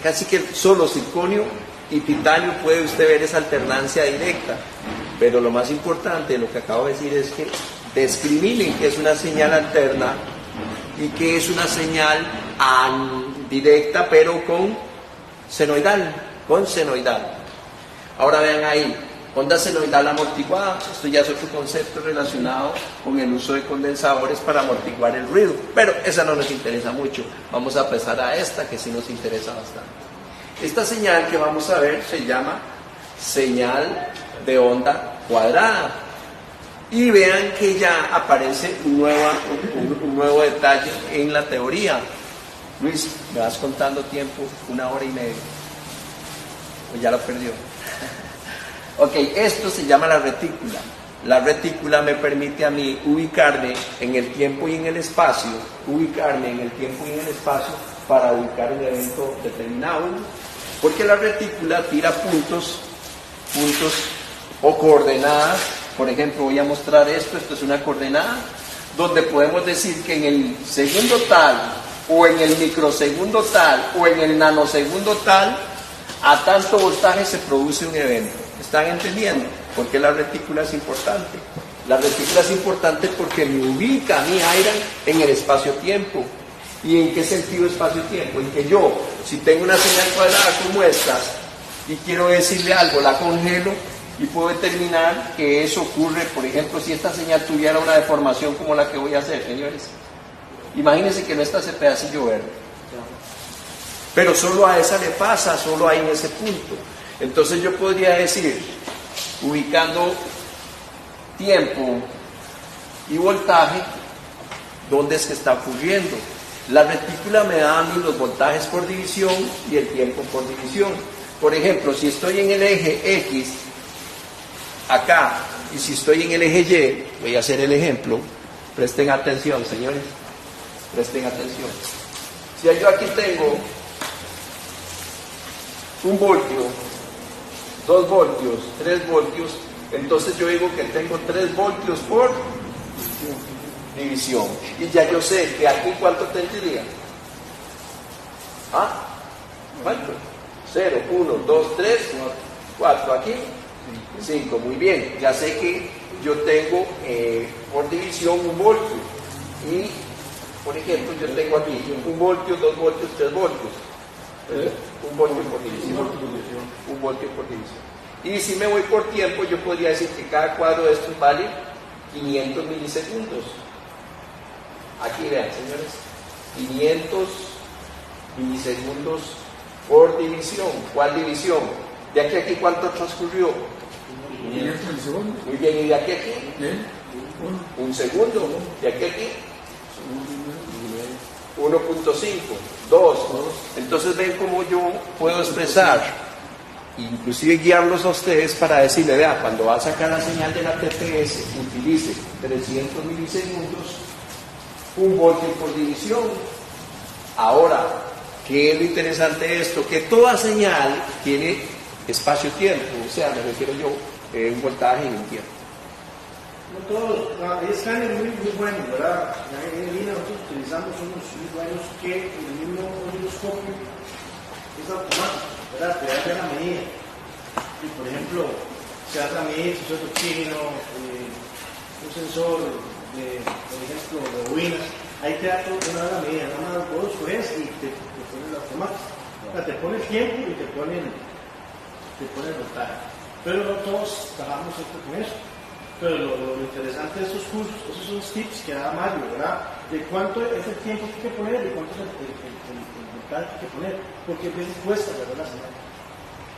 casi que solo circonio y titanio puede usted ver esa alternancia directa, pero lo más importante, lo que acabo de decir, es que discriminen qué es una señal alterna y qué es una señal directa, pero con senoidal. Ahora vean ahí, onda senoidal amortiguada. Esto ya es otro concepto relacionado con el uso de condensadores para amortiguar el ruido, pero esa no nos interesa mucho. Vamos a pasar a esta, que sí nos interesa bastante. Esta señal que vamos a ver se llama señal de onda cuadrada. Y vean que ya aparece un nuevo detalle en la teoría. Luis, me vas contando tiempo, 1 hora y media. ¿O ya lo perdió? Ok, esto se llama la retícula. La retícula me permite a mí ubicarme en el tiempo y en el espacio, para ubicar un evento determinado, porque la retícula tira puntos o coordenadas. Por ejemplo, voy a mostrar esto es una coordenada, donde podemos decir que en el segundo tal o en el microsegundo tal, o en el nanosegundo tal, a tanto voltaje se produce un evento. ¿Están entendiendo? ¿Por qué la retícula es importante? La retícula es importante porque me ubica a mi Iron en el espacio-tiempo. ¿Y en qué sentido espacio-tiempo? En que yo, si tengo una señal cuadrada como estas, y quiero decirle algo, la congelo, y puedo determinar que eso ocurre, por ejemplo, si esta señal tuviera una deformación como la que voy a hacer, señores. Imagínense que no está ese pedacillo verde. Pero solo a esa le pasa, solo hay en ese punto. Entonces yo podría decir, ubicando tiempo y voltaje, ¿dónde es que está ocurriendo? La retícula me da a mí los voltajes por división y el tiempo por división. Por ejemplo, si estoy en el eje X, acá, y si estoy en el eje Y, voy a hacer el ejemplo, presten atención, señores, presten atención. Si yo aquí tengo 1 voltio, 2 voltios, 3 voltios, entonces yo digo que tengo 3 voltios por división. Y ya yo sé que aquí ¿cuánto tendría? ¿Ah? ¿Cuánto? 0, 1, 2, 3, 4. Aquí 5. Muy bien. Ya sé que yo tengo por división 1 voltio. Y, por ejemplo, yo tengo aquí 1 voltio, 2 voltios, 3 voltios. 1 voltio por división. 1 voltio por división. Y si me voy por tiempo, yo podría decir que cada cuadro de estos vale 500 milisegundos. Aquí vean, señores, 500 milisegundos por división. ¿Cuál división? De aquí a aquí, ¿cuánto transcurrió? 500 milisegundos. Muy bien, ¿y de aquí a aquí? Bien. 1 segundo. ¿De aquí a aquí? 1.5, 2. Entonces ven cómo yo puedo expresar, inclusive guiarlos a ustedes para decirle, vea, cuando va a sacar la señal de la TPS, utilice 300 milisegundos, 1 voltio por división. Ahora, ¿qué es lo interesante de esto? Que toda señal tiene espacio-tiempo, o sea, me refiero yo, un voltaje y un tiempo. No todos, hay escáneres muy buenos, ¿verdad? En línea nosotros utilizamos unos muy buenos que el mismo osciloscopio es automático, ¿verdad? Te da la medida. Y por ejemplo, se hace a medir sensor de oxígeno, un sensor de, por ejemplo, de bobinas, ahí te da todo una medida, nada más vos escoges y te pone el automático. O sea, te pone el tiempo y te pone el voltaje. Pero no todos trabajamos esto con eso. Pero lo interesante de estos cursos, esos son los tips que da Mario, ¿verdad? De cuánto es el tiempo que hay que poner y cuánto es el voltaje que hay que poner. Porque a veces cuesta, ¿verdad? La señal.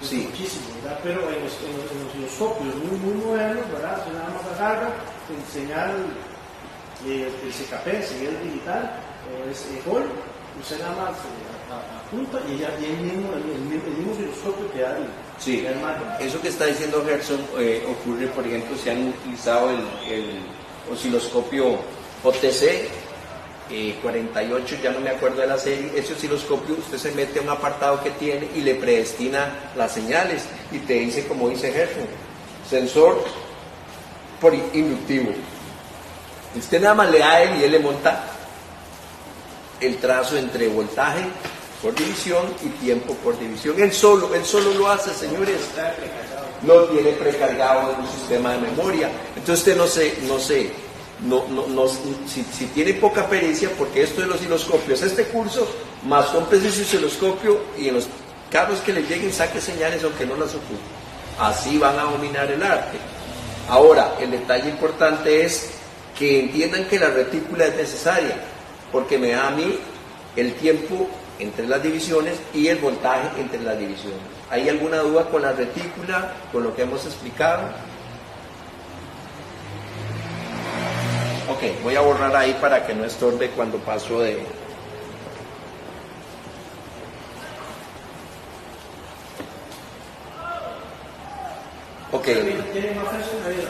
Sí. Muchísimo, ¿verdad? Pero en los osciloscopios muy modernos, ¿verdad? Se nada más agarra el señal el CKP, señal digital, es Hall, usted nada más apunta y ya el mismo osciloscopio te da el. Sí, eso que está diciendo Gerson ocurre, por ejemplo, si han utilizado el osciloscopio OTC 48, ya no me acuerdo de la serie. Ese osciloscopio usted se mete a un apartado que tiene y le predestina las señales y te dice, como dice Gerson, sensor por inductivo. Usted nada más le da a él y él le monta el trazo entre voltaje por división y tiempo por división. Él solo lo hace, señores. No tiene precargado en un sistema de memoria. Entonces usted si tiene poca pericia, porque esto de los osciloscopios, este curso, más cómprese su osciloscopio y en los carros que le lleguen saque señales aunque no las ocupe. Así van a dominar el arte. Ahora, el detalle importante es que entiendan que la retícula es necesaria, porque me da a mí el tiempo entre las divisiones y el voltaje entre las divisiones. ¿Hay alguna duda con la retícula, con lo que hemos explicado? Ok, voy a borrar ahí para que no estorbe cuando paso de... Ok. Tiene más funcionalidad.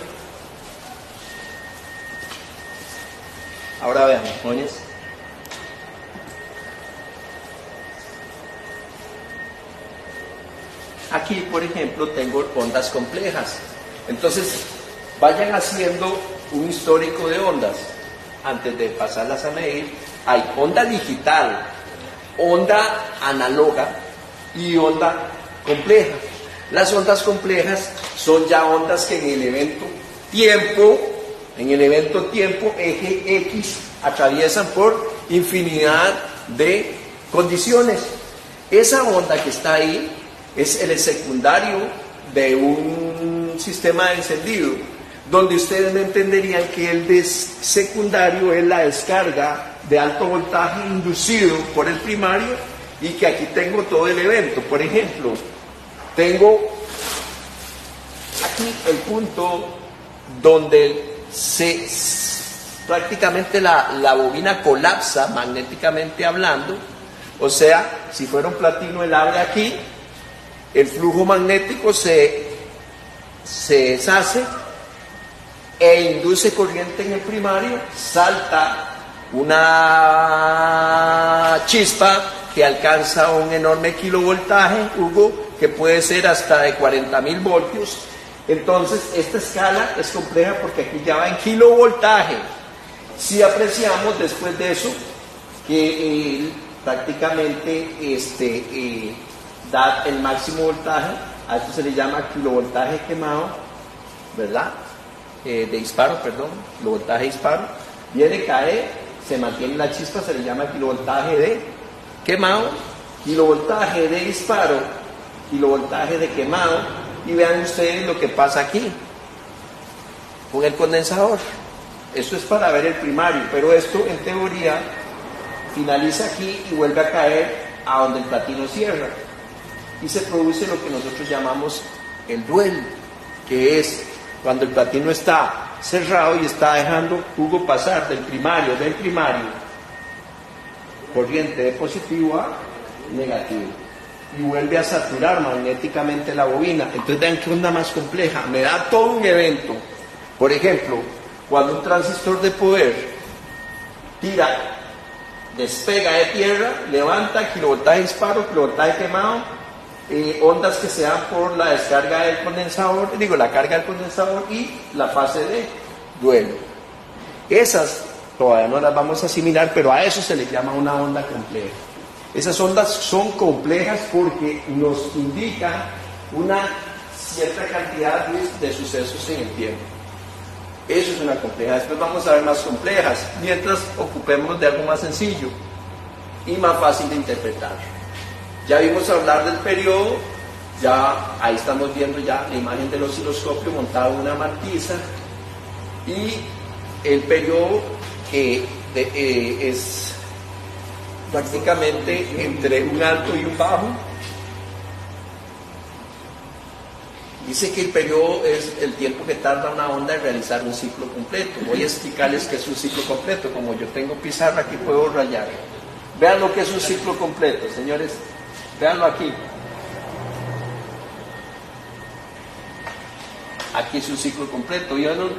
Ahora vean, jóvenes. Aquí, por ejemplo, tengo ondas complejas. Entonces, vayan haciendo un histórico de ondas antes de pasarlas a medir hay onda digital, onda análoga y onda compleja. Las ondas complejas son ya ondas que en el evento tiempo, eje X, atraviesan por infinidad de condiciones. Esa onda que está ahí es el secundario de un sistema de encendido, donde ustedes me entenderían que el secundario es la descarga de alto voltaje inducido por el primario, y que aquí tengo todo el evento. Por ejemplo, tengo aquí el punto donde prácticamente la bobina colapsa magnéticamente hablando. O sea, si fuera un platino, él abre aquí, el flujo magnético se deshace e induce corriente en el primario, salta una chispa que alcanza un enorme kilovoltaje, Hugo, que puede ser hasta de 40.000 voltios. Entonces, esta escala es compleja porque aquí ya va en kilovoltaje. Si apreciamos después de eso que prácticamente da el máximo voltaje, a esto se le llama kilovoltaje quemado, ¿verdad? De disparo, perdón, kilovoltaje disparo. Viene, cae, se mantiene la chispa, se le llama kilovoltaje de quemado, kilovoltaje de disparo, kilovoltaje de quemado. Y vean ustedes lo que pasa aquí con el condensador. Esto es para ver el primario, pero esto en teoría finaliza aquí y vuelve a caer a donde el platino cierra, y se produce lo que nosotros llamamos el duelo, que es cuando el platino está cerrado y está dejando jugo pasar del primario, corriente de positivo a negativo, y vuelve a saturar magnéticamente la bobina. Entonces vean qué onda más compleja, me da todo un evento. Por ejemplo, cuando un transistor de poder despega de tierra, levanta kilovoltaje disparo, kilovoltaje quemado, ondas que se dan por la descarga del condensador, la carga del condensador y la fase de duelo. Esas todavía no las vamos a asimilar, pero a eso se le llama una onda compleja. Esas ondas son complejas porque nos indican una cierta cantidad de sucesos en el tiempo. Eso es una compleja. Después vamos a ver más complejas, mientras ocupémonos de algo más sencillo y más fácil de interpretar. Ya vimos hablar del periodo, ya ahí estamos viendo ya la imagen del osciloscopio montado en una marquisa, y el periodo que es prácticamente entre un alto y un bajo. Dice que el periodo es el tiempo que tarda una onda en realizar un ciclo completo. Voy a explicarles qué es un ciclo completo. Como yo tengo pizarra, aquí puedo rayar. Vean lo que es un ciclo completo, señores. Veanlo aquí. Aquí es un ciclo completo. ¿Vieron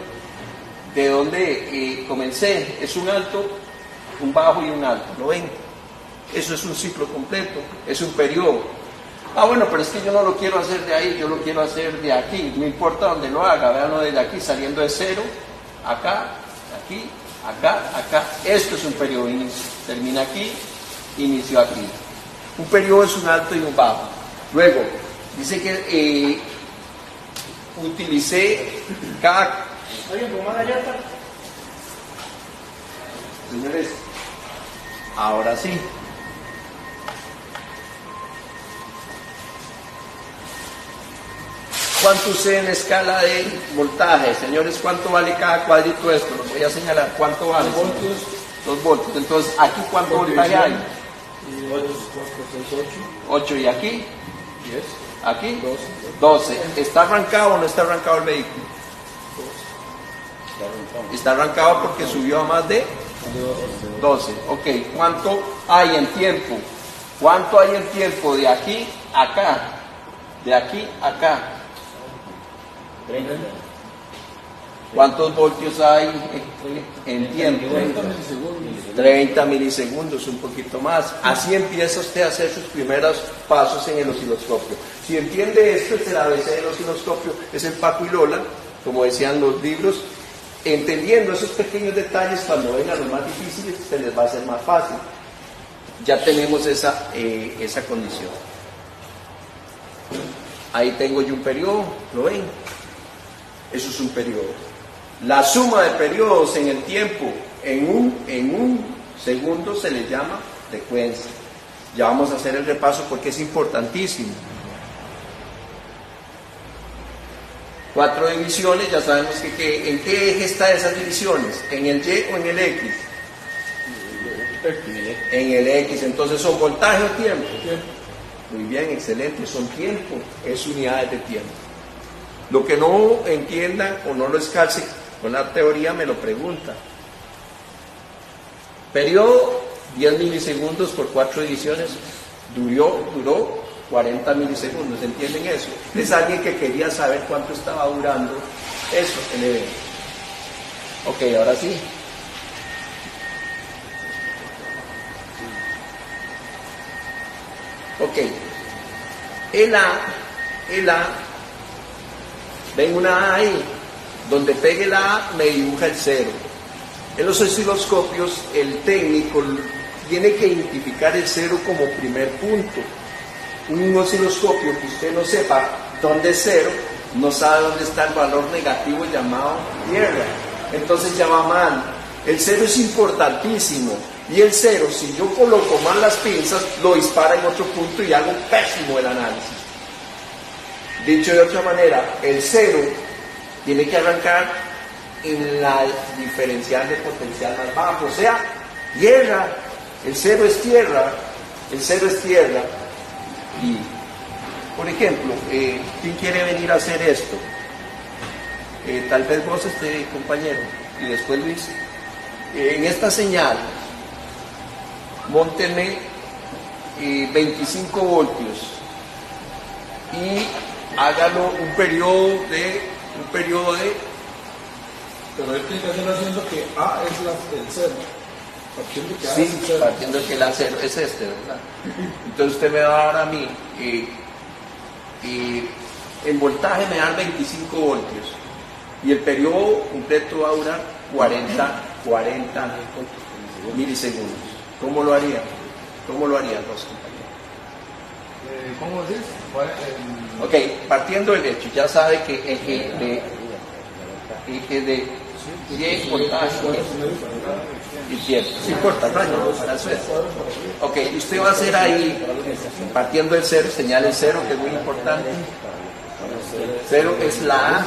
de dónde comencé? Es un alto, un bajo y un alto. ¿Lo ven? Eso es un ciclo completo. Es un periodo. Bueno, pero es que yo no lo quiero hacer de ahí, yo lo quiero hacer de aquí. No importa dónde lo haga. Veanlo desde aquí, saliendo de cero, acá, aquí, acá, acá. Esto es un periodo de inicio. Termina aquí, inicio aquí. Un periodo es un alto y un bajo. Luego, dice que utilicé cada... ¿Alguien con más allá? Señores, ahora sí. ¿Cuánto usé en escala de voltaje? Señores, ¿cuánto vale cada cuadrito de esto? Los voy a señalar. ¿Cuánto vale? 2 voltios. Entonces, ¿aquí cuánto voltaje hay? 8. ¿Y aquí? 10. ¿Aquí? 12. ¿Está arrancado o no está arrancado el vehículo? Está arrancado porque subió a más de 12. Ok. ¿Cuánto hay en tiempo? ¿Cuánto hay en tiempo de aquí a acá? De aquí a acá. 30. ¿Cuántos voltios hay en tiempo? 30 milisegundos, un poquito más. Así empieza usted a hacer sus primeros pasos en el osciloscopio. Si entiende esto, es el ABC del osciloscopio, es el Paco y Lola, como decían los libros. entendiendo esos pequeños detalles, cuando vengan los más difíciles, se les va a hacer más fácil. Ya tenemos esa condición. Ahí tengo yo un periodo, ¿lo ven? Eso es un periodo. La suma de periodos en el tiempo, en un segundo, se le llama frecuencia. Ya vamos a hacer el repaso porque es importantísimo. 4 divisiones, ya sabemos que ¿en qué eje están esas divisiones? ¿En el Y o en el X? En el X, entonces son voltaje o tiempo. Muy bien, excelente, son tiempo, es unidades de tiempo. Lo que no entiendan o no lo escalce con la teoría me lo preguntan. Periodo 10 milisegundos por 4 divisiones, duró 40 milisegundos, ¿entienden eso? Es alguien que quería saber cuánto estaba durando eso, el evento. Ok, ahora sí. Ok, el A, ven una A ahí, donde pegue la A me dibuja el 0. En los osciloscopios el técnico tiene que identificar el 0 como primer punto. Un osciloscopio que usted no sepa dónde es 0, no sabe dónde está el valor negativo llamado tierra, entonces ya va mal. El 0 es importantísimo, y el 0, si yo coloco mal las pinzas, lo dispara en otro punto y hago pésimo el análisis. Dicho de otra manera, el 0 tiene que arrancar en la diferencial de potencial más bajo, o sea, tierra. El 0 es tierra, el 0 es tierra. Y, por ejemplo, ¿quién quiere venir a hacer esto? Tal vez vos, compañero, y después Luis. En esta señal, móntenme 25 voltios y hágalo un periodo de. Pero él tiene que hacerlo haciendo que A es el 0. Partiendo que A Sí, es el 0. partiendo que el A cero es ¿verdad? Entonces usted me va a dar a mí el voltaje me da 25 voltios y el periodo completo va a durar 40 milisegundos. ¿Cómo lo haría? ¿Cómo lo harían los compañeros? ¿Cómo decís? Ok, partiendo del hecho, ya sabe que eje de Y voltaje y tiempo. Sí importa, no, para eso es. Ok, usted va a hacer ahí, partiendo del 0, señale el 0, que es muy importante. 0 es la A.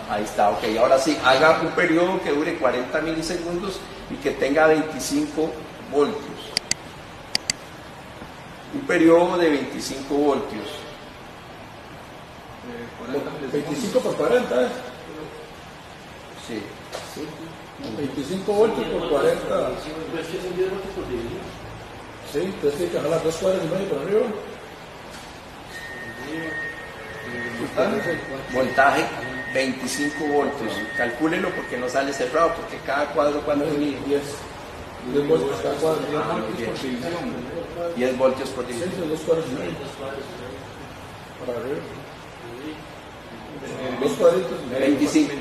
Ahí está, ok. Ahora sí, haga un periodo que dure 40 milisegundos y que tenga 25 voltios. Un periodo de 25 voltios. 25 por 40, ¿eh? Sí. 25 voltios por 40. Sí, entonces tiene que jalar 2 cuadras y medio por arriba. Voltaje 25 voltios. Calcúlelo porque no sale cerrado, porque cada cuadro cuando mide 10 voltios cada cuadro. 10 voltios por división. 2 cuadras y medio. Para arriba. 2 cuadritos y medio. 25.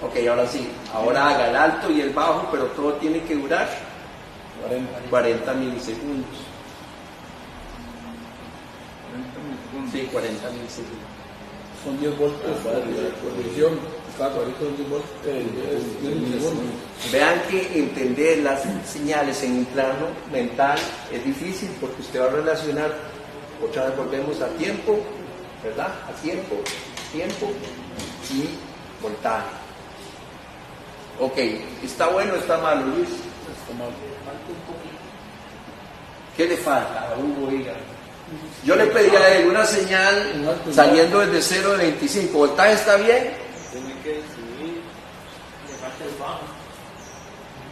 Ok, ahora sí. Ahora haga el alto y el bajo, pero todo tiene que durar 40 milisegundos. Sí, 40 milisegundos. Son 10 voltios por división. Cada cuadrito son 10 voltios. 10 milisegundos. Vean que entender las señales en un plano mental es difícil porque usted va a relacionar, otra vez volvemos a tiempo, ¿verdad? A tiempo y voltaje. Ok, ¿está bueno o está malo, Luis? Está mal. ¿Qué le falta a Hugo? Yo le pedí a él una señal saliendo desde 0 de 25. ¿Voltaje está bien? Tiene que subir, le falta el bajo.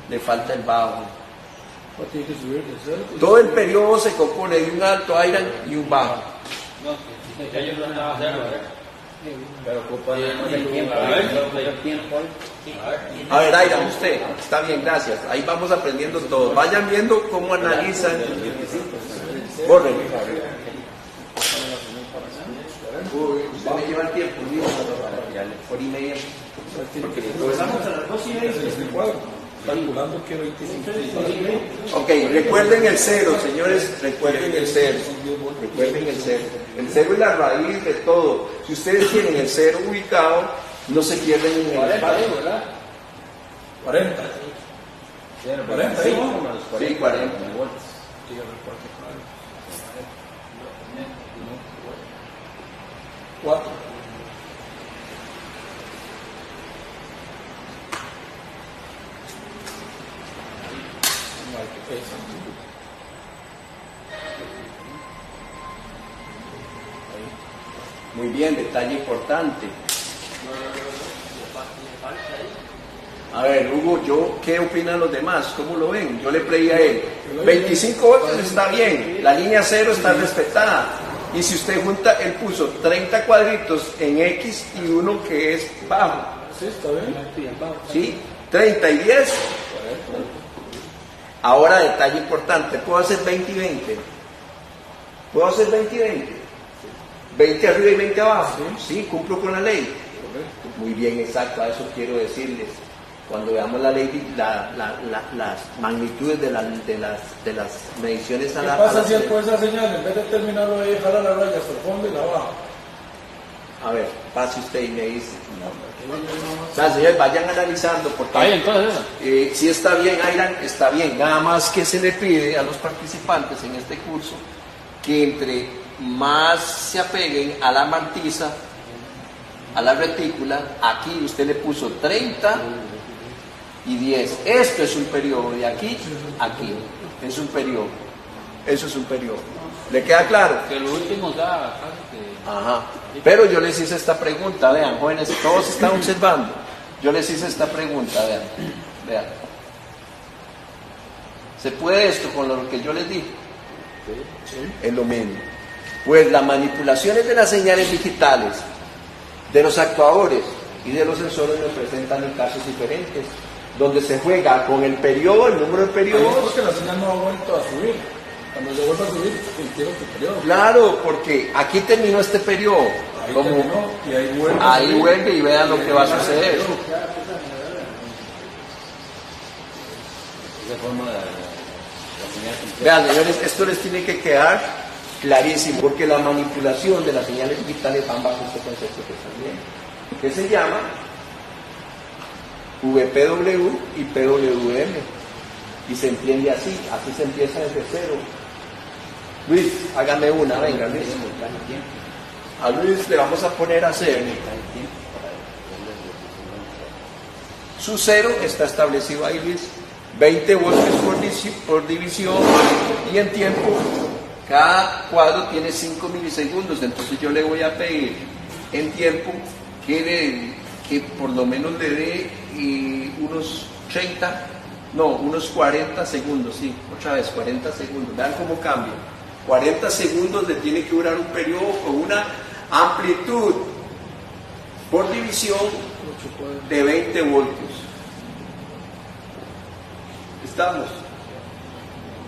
Le falta el bajo. O tiene que subir de 0. Todo el periodo se compone de un alto aire y un bajo. No, ya yo no estaba cero, ¿verdad? Pero ocupa el tiempo. A ver, Aidan, usted, está bien, gracias. Ahí vamos aprendiendo todo. Vayan viendo cómo analizan. Borren. Usted me lleva el tiempo, Luis, para tirarle por y media. Porque Empezamos a las 2:30. Este cuadro, calculando que 25. Ok, recuerden el cero, señores, recuerden el cero. Recuerden el cero. El cero es la raíz de todo. Si ustedes tienen el cero ubicado, no se pierden en el 40, espacio. ¿verdad? 40. 40, Sí, ¿sí? como los 40. Sí, 40. volts. 4. Muy bien, detalle importante. A ver, Hugo, ¿qué opinan los demás? ¿Cómo lo ven? Yo le pedí a él. 25 voltios está bien, la línea cero está respetada. Y si usted junta, él puso 30 cuadritos en X y uno que es bajo. Sí, está bien. ¿Sí? 30 y 10. Ahora, detalle importante, ¿puedo hacer 20 y 20? ¿Puedo hacer 20 y 20? 20 arriba y 20 abajo. Sí, cumplo con la ley. Muy bien, exacto, a eso quiero decirles. Cuando veamos la ley, las magnitudes de las mediciones a ¿Qué la... pasa si él puede esa señal? En vez de terminarlo de dejar a la raya hasta el fondo y la baja. A ver, pase usted y me dice. O sea, señores, vayan analizando porque... Está bien, entonces. si está bien, Airan, está bien. Nada más que se le pide a los participantes en este curso que entre más se apeguen a la mantiza, a la retícula, aquí usted le puso 30 y 10. Esto es un periodo de aquí a aquí. Es un periodo. Eso es un periodo. ¿Le queda claro? Que lo último da casi que... Ajá. Pero yo les hice esta pregunta, vean, jóvenes, todos están observando. Yo les hice esta pregunta, vean. ¿Se puede esto con lo que yo les dije? Es lo mismo. Pues las manipulaciones de las señales digitales, de los actuadores y de los sensores nos presentan en casos diferentes, donde se juega con el periodo, el número de periodos. Porque la señal no ha vuelto a subir. Cuando yo vuelvo a subir, quiero tu periodo. Claro, porque aquí terminó este periodo. Ahí Como terminó, y ahí vuelve. ahí vuelve y vean lo que va a suceder. Esa forma de la señal completa. Vean, señores, esto les tiene que quedar clarísimo, porque la manipulación de las señales digitales van bajo este concepto que están viendo, que se llama VPW y PWM, y se entiende así se empieza desde cero. Luis, hágame una, venga Luis. A Luis le vamos a poner a hacer. Su cero está establecido ahí, Luis. 20 voltios por división, y en tiempo cada cuadro tiene 5 milisegundos. Entonces yo le voy a pedir en tiempo que por lo menos le dé unos 40 segundos, sí, otra vez 40 segundos. Vean cómo cambia. 40 segundos le tiene que durar un periodo con una amplitud por división de 20 voltios. ¿Estamos?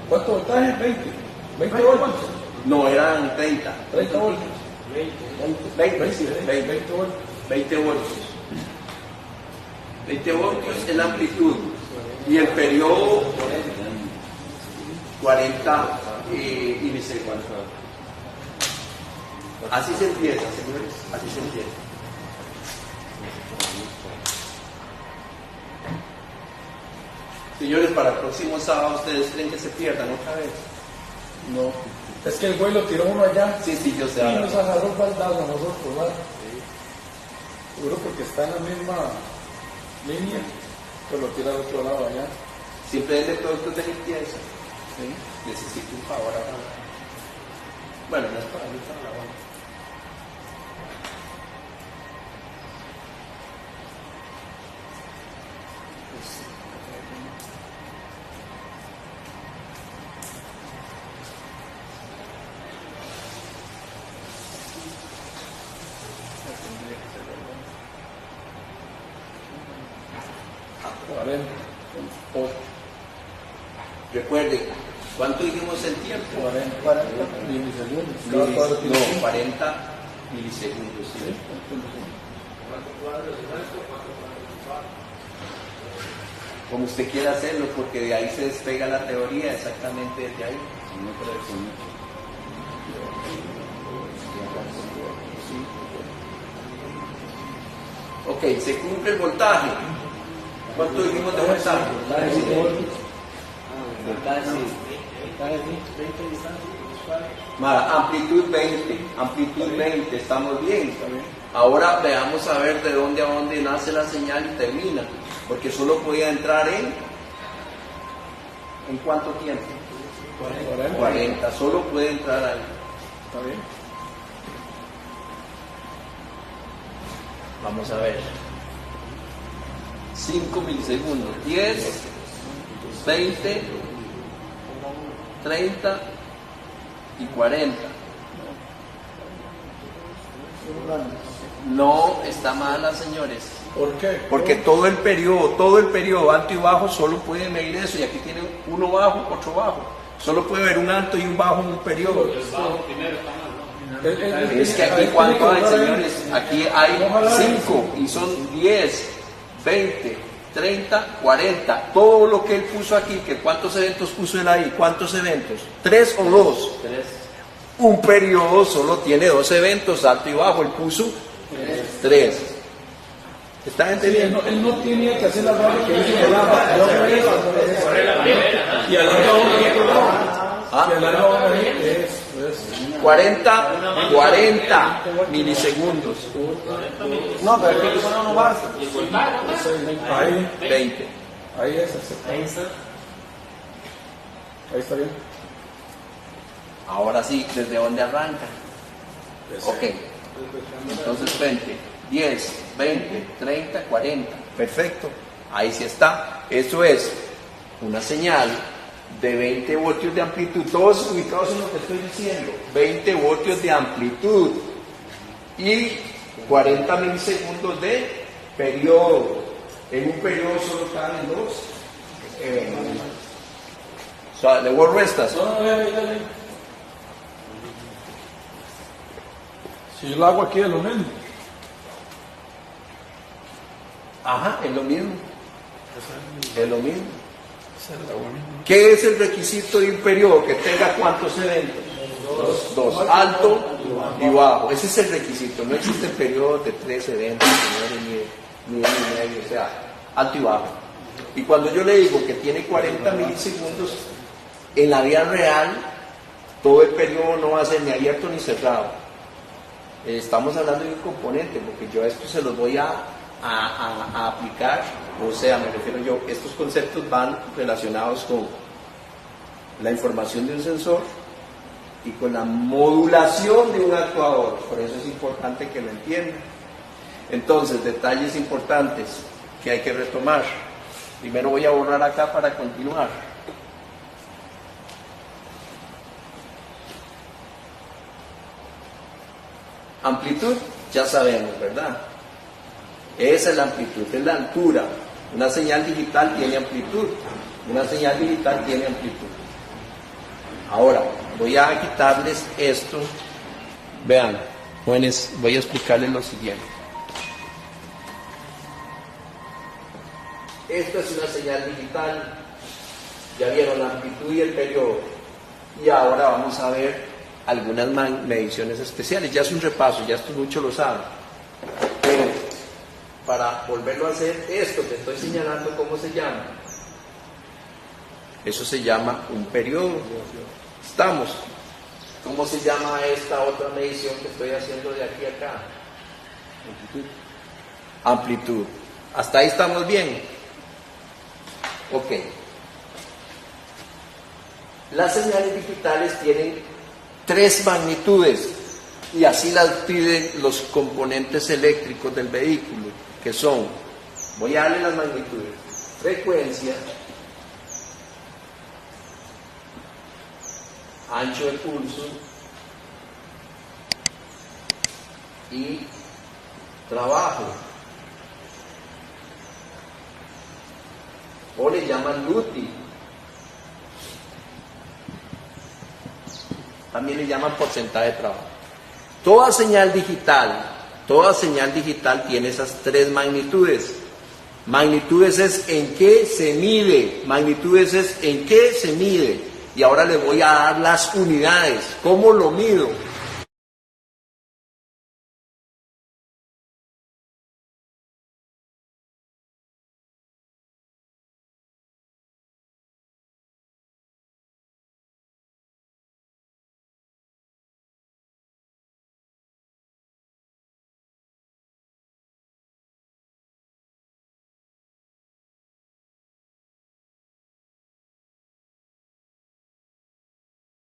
¿Cuánto voltaje? 20 voltios. No, eran 30. 30 voltios. 20 20 voltios. 20 voltios. 20 voltios es la amplitud. Y el periodo 40 milisegundos. Así se empieza, señores. Así se empieza. Señores, para el próximo sábado, ¿ustedes creen que se pierdan otra vez? No. Es que el güey lo tiró uno allá. Sí, yo sé. Y nos agarró el baldazo a nosotros, ¿verdad? Seguro porque está en la misma línea, pero lo tira al otro lado allá. Siempre es de productos de limpieza. ¿Sí? Necesito un favor ahora. Bueno, no es para mí, para la buena. Recuerden, ¿cuánto dijimos el tiempo? 40 milisegundos. Cada cuadro tiene No, 40 milisegundos. ¿Sí? Como usted quiera hacerlo, porque de ahí se despega la teoría exactamente desde ahí. Ok, se cumple el voltaje. ¿Cuánto dijimos de voltaje? Amplitud 20, estamos bien. Ahora veamos a ver de dónde a dónde nace la señal y termina, porque solo podía entrar ¿en cuánto tiempo? 40, solo puede entrar ahí. ¿Está bien? Vamos a ver. 5 milisegundos. 10, 20, 30 y 40. No está mala, señores. ¿Por qué? Porque todo el periodo alto y bajo solo puede medir eso. Y aquí tiene uno bajo, otro bajo. Solo puede haber un alto y un bajo en un periodo. Es que aquí cuánto hay, señores, aquí hay 5 y son 10, 20, 30, 40. Todo lo que él puso aquí, que ¿cuántos eventos puso él ahí? ¿Cuántos eventos? ¿3 o 2? 3. Un periodo solo tiene 2 eventos, alto y bajo. Él puso 3. ¿Están entendiendo? Él no tenía que hacer la barra que hizo el agua. Y al lado ¿Ah? y al lado es 40 milisegundos. No, pero aquí no basta. ahí, 20. ahí es. Ahí está bien. Ahora sí, ¿desde dónde arranca? Ok. Entonces 20, 10, 20, 30, 40. Perfecto. Ahí sí está. Eso es una señal de 20 voltios de amplitud. Todos ubicados en lo que estoy diciendo. 20 voltios de amplitud. Y 40 milisegundos de periodo. En un periodo solo caben 2 eventos. O sea, ¿le borro estas? Dale. Si yo lo hago aquí es lo mismo. Ajá, es lo mismo. Es lo mismo. ¿Qué es el requisito de un periodo? Que tenga ¿cuántos eventos? 2. Alto y bajo. Ese es el requisito. No existen periodos de 3 eventos, señores, ni de medio. O sea, alto y bajo. Y cuando yo le digo que tiene 40 milisegundos, en la vida real, todo el periodo no va a ser ni abierto ni cerrado. Estamos hablando de un componente, porque yo a esto se los voy a aplicar, o sea, me refiero yo, estos conceptos van relacionados con la información de un sensor y con la modulación de un actuador. Por eso es importante que lo entiendan. Entonces, detalles importantes que hay que retomar. Primero voy a borrar acá para continuar. Amplitud, ya sabemos, ¿verdad? Esa es la amplitud, es la altura. Una señal digital tiene amplitud. Una señal digital tiene amplitud. Ahora, voy a quitarles esto. Vean, jóvenes, voy a explicarles lo siguiente. Esto es una señal digital. Ya vieron la amplitud y el periodo. Y ahora vamos a ver algunas mediciones especiales. Ya es un repaso, ya esto mucho lo saben. Pero para volverlo a hacer, esto que estoy señalando, ¿cómo se llama? Eso se llama un periodo. ¿Estamos? ¿Cómo se llama esta otra medición que estoy haciendo de aquí a acá? Amplitud. ¿Hasta ahí estamos bien? Ok. Las señales digitales tienen 3 magnitudes y así las piden los componentes eléctricos del vehículo, que son, voy a darle las magnitudes: frecuencia, ancho de pulso y trabajo, o le llaman LUTI. También le llaman porcentaje de trabajo. Toda señal digital tiene esas tres magnitudes. Magnitudes es en qué se mide, magnitudes es en qué se mide. Y ahora le voy a dar las unidades. ¿Cómo lo mido?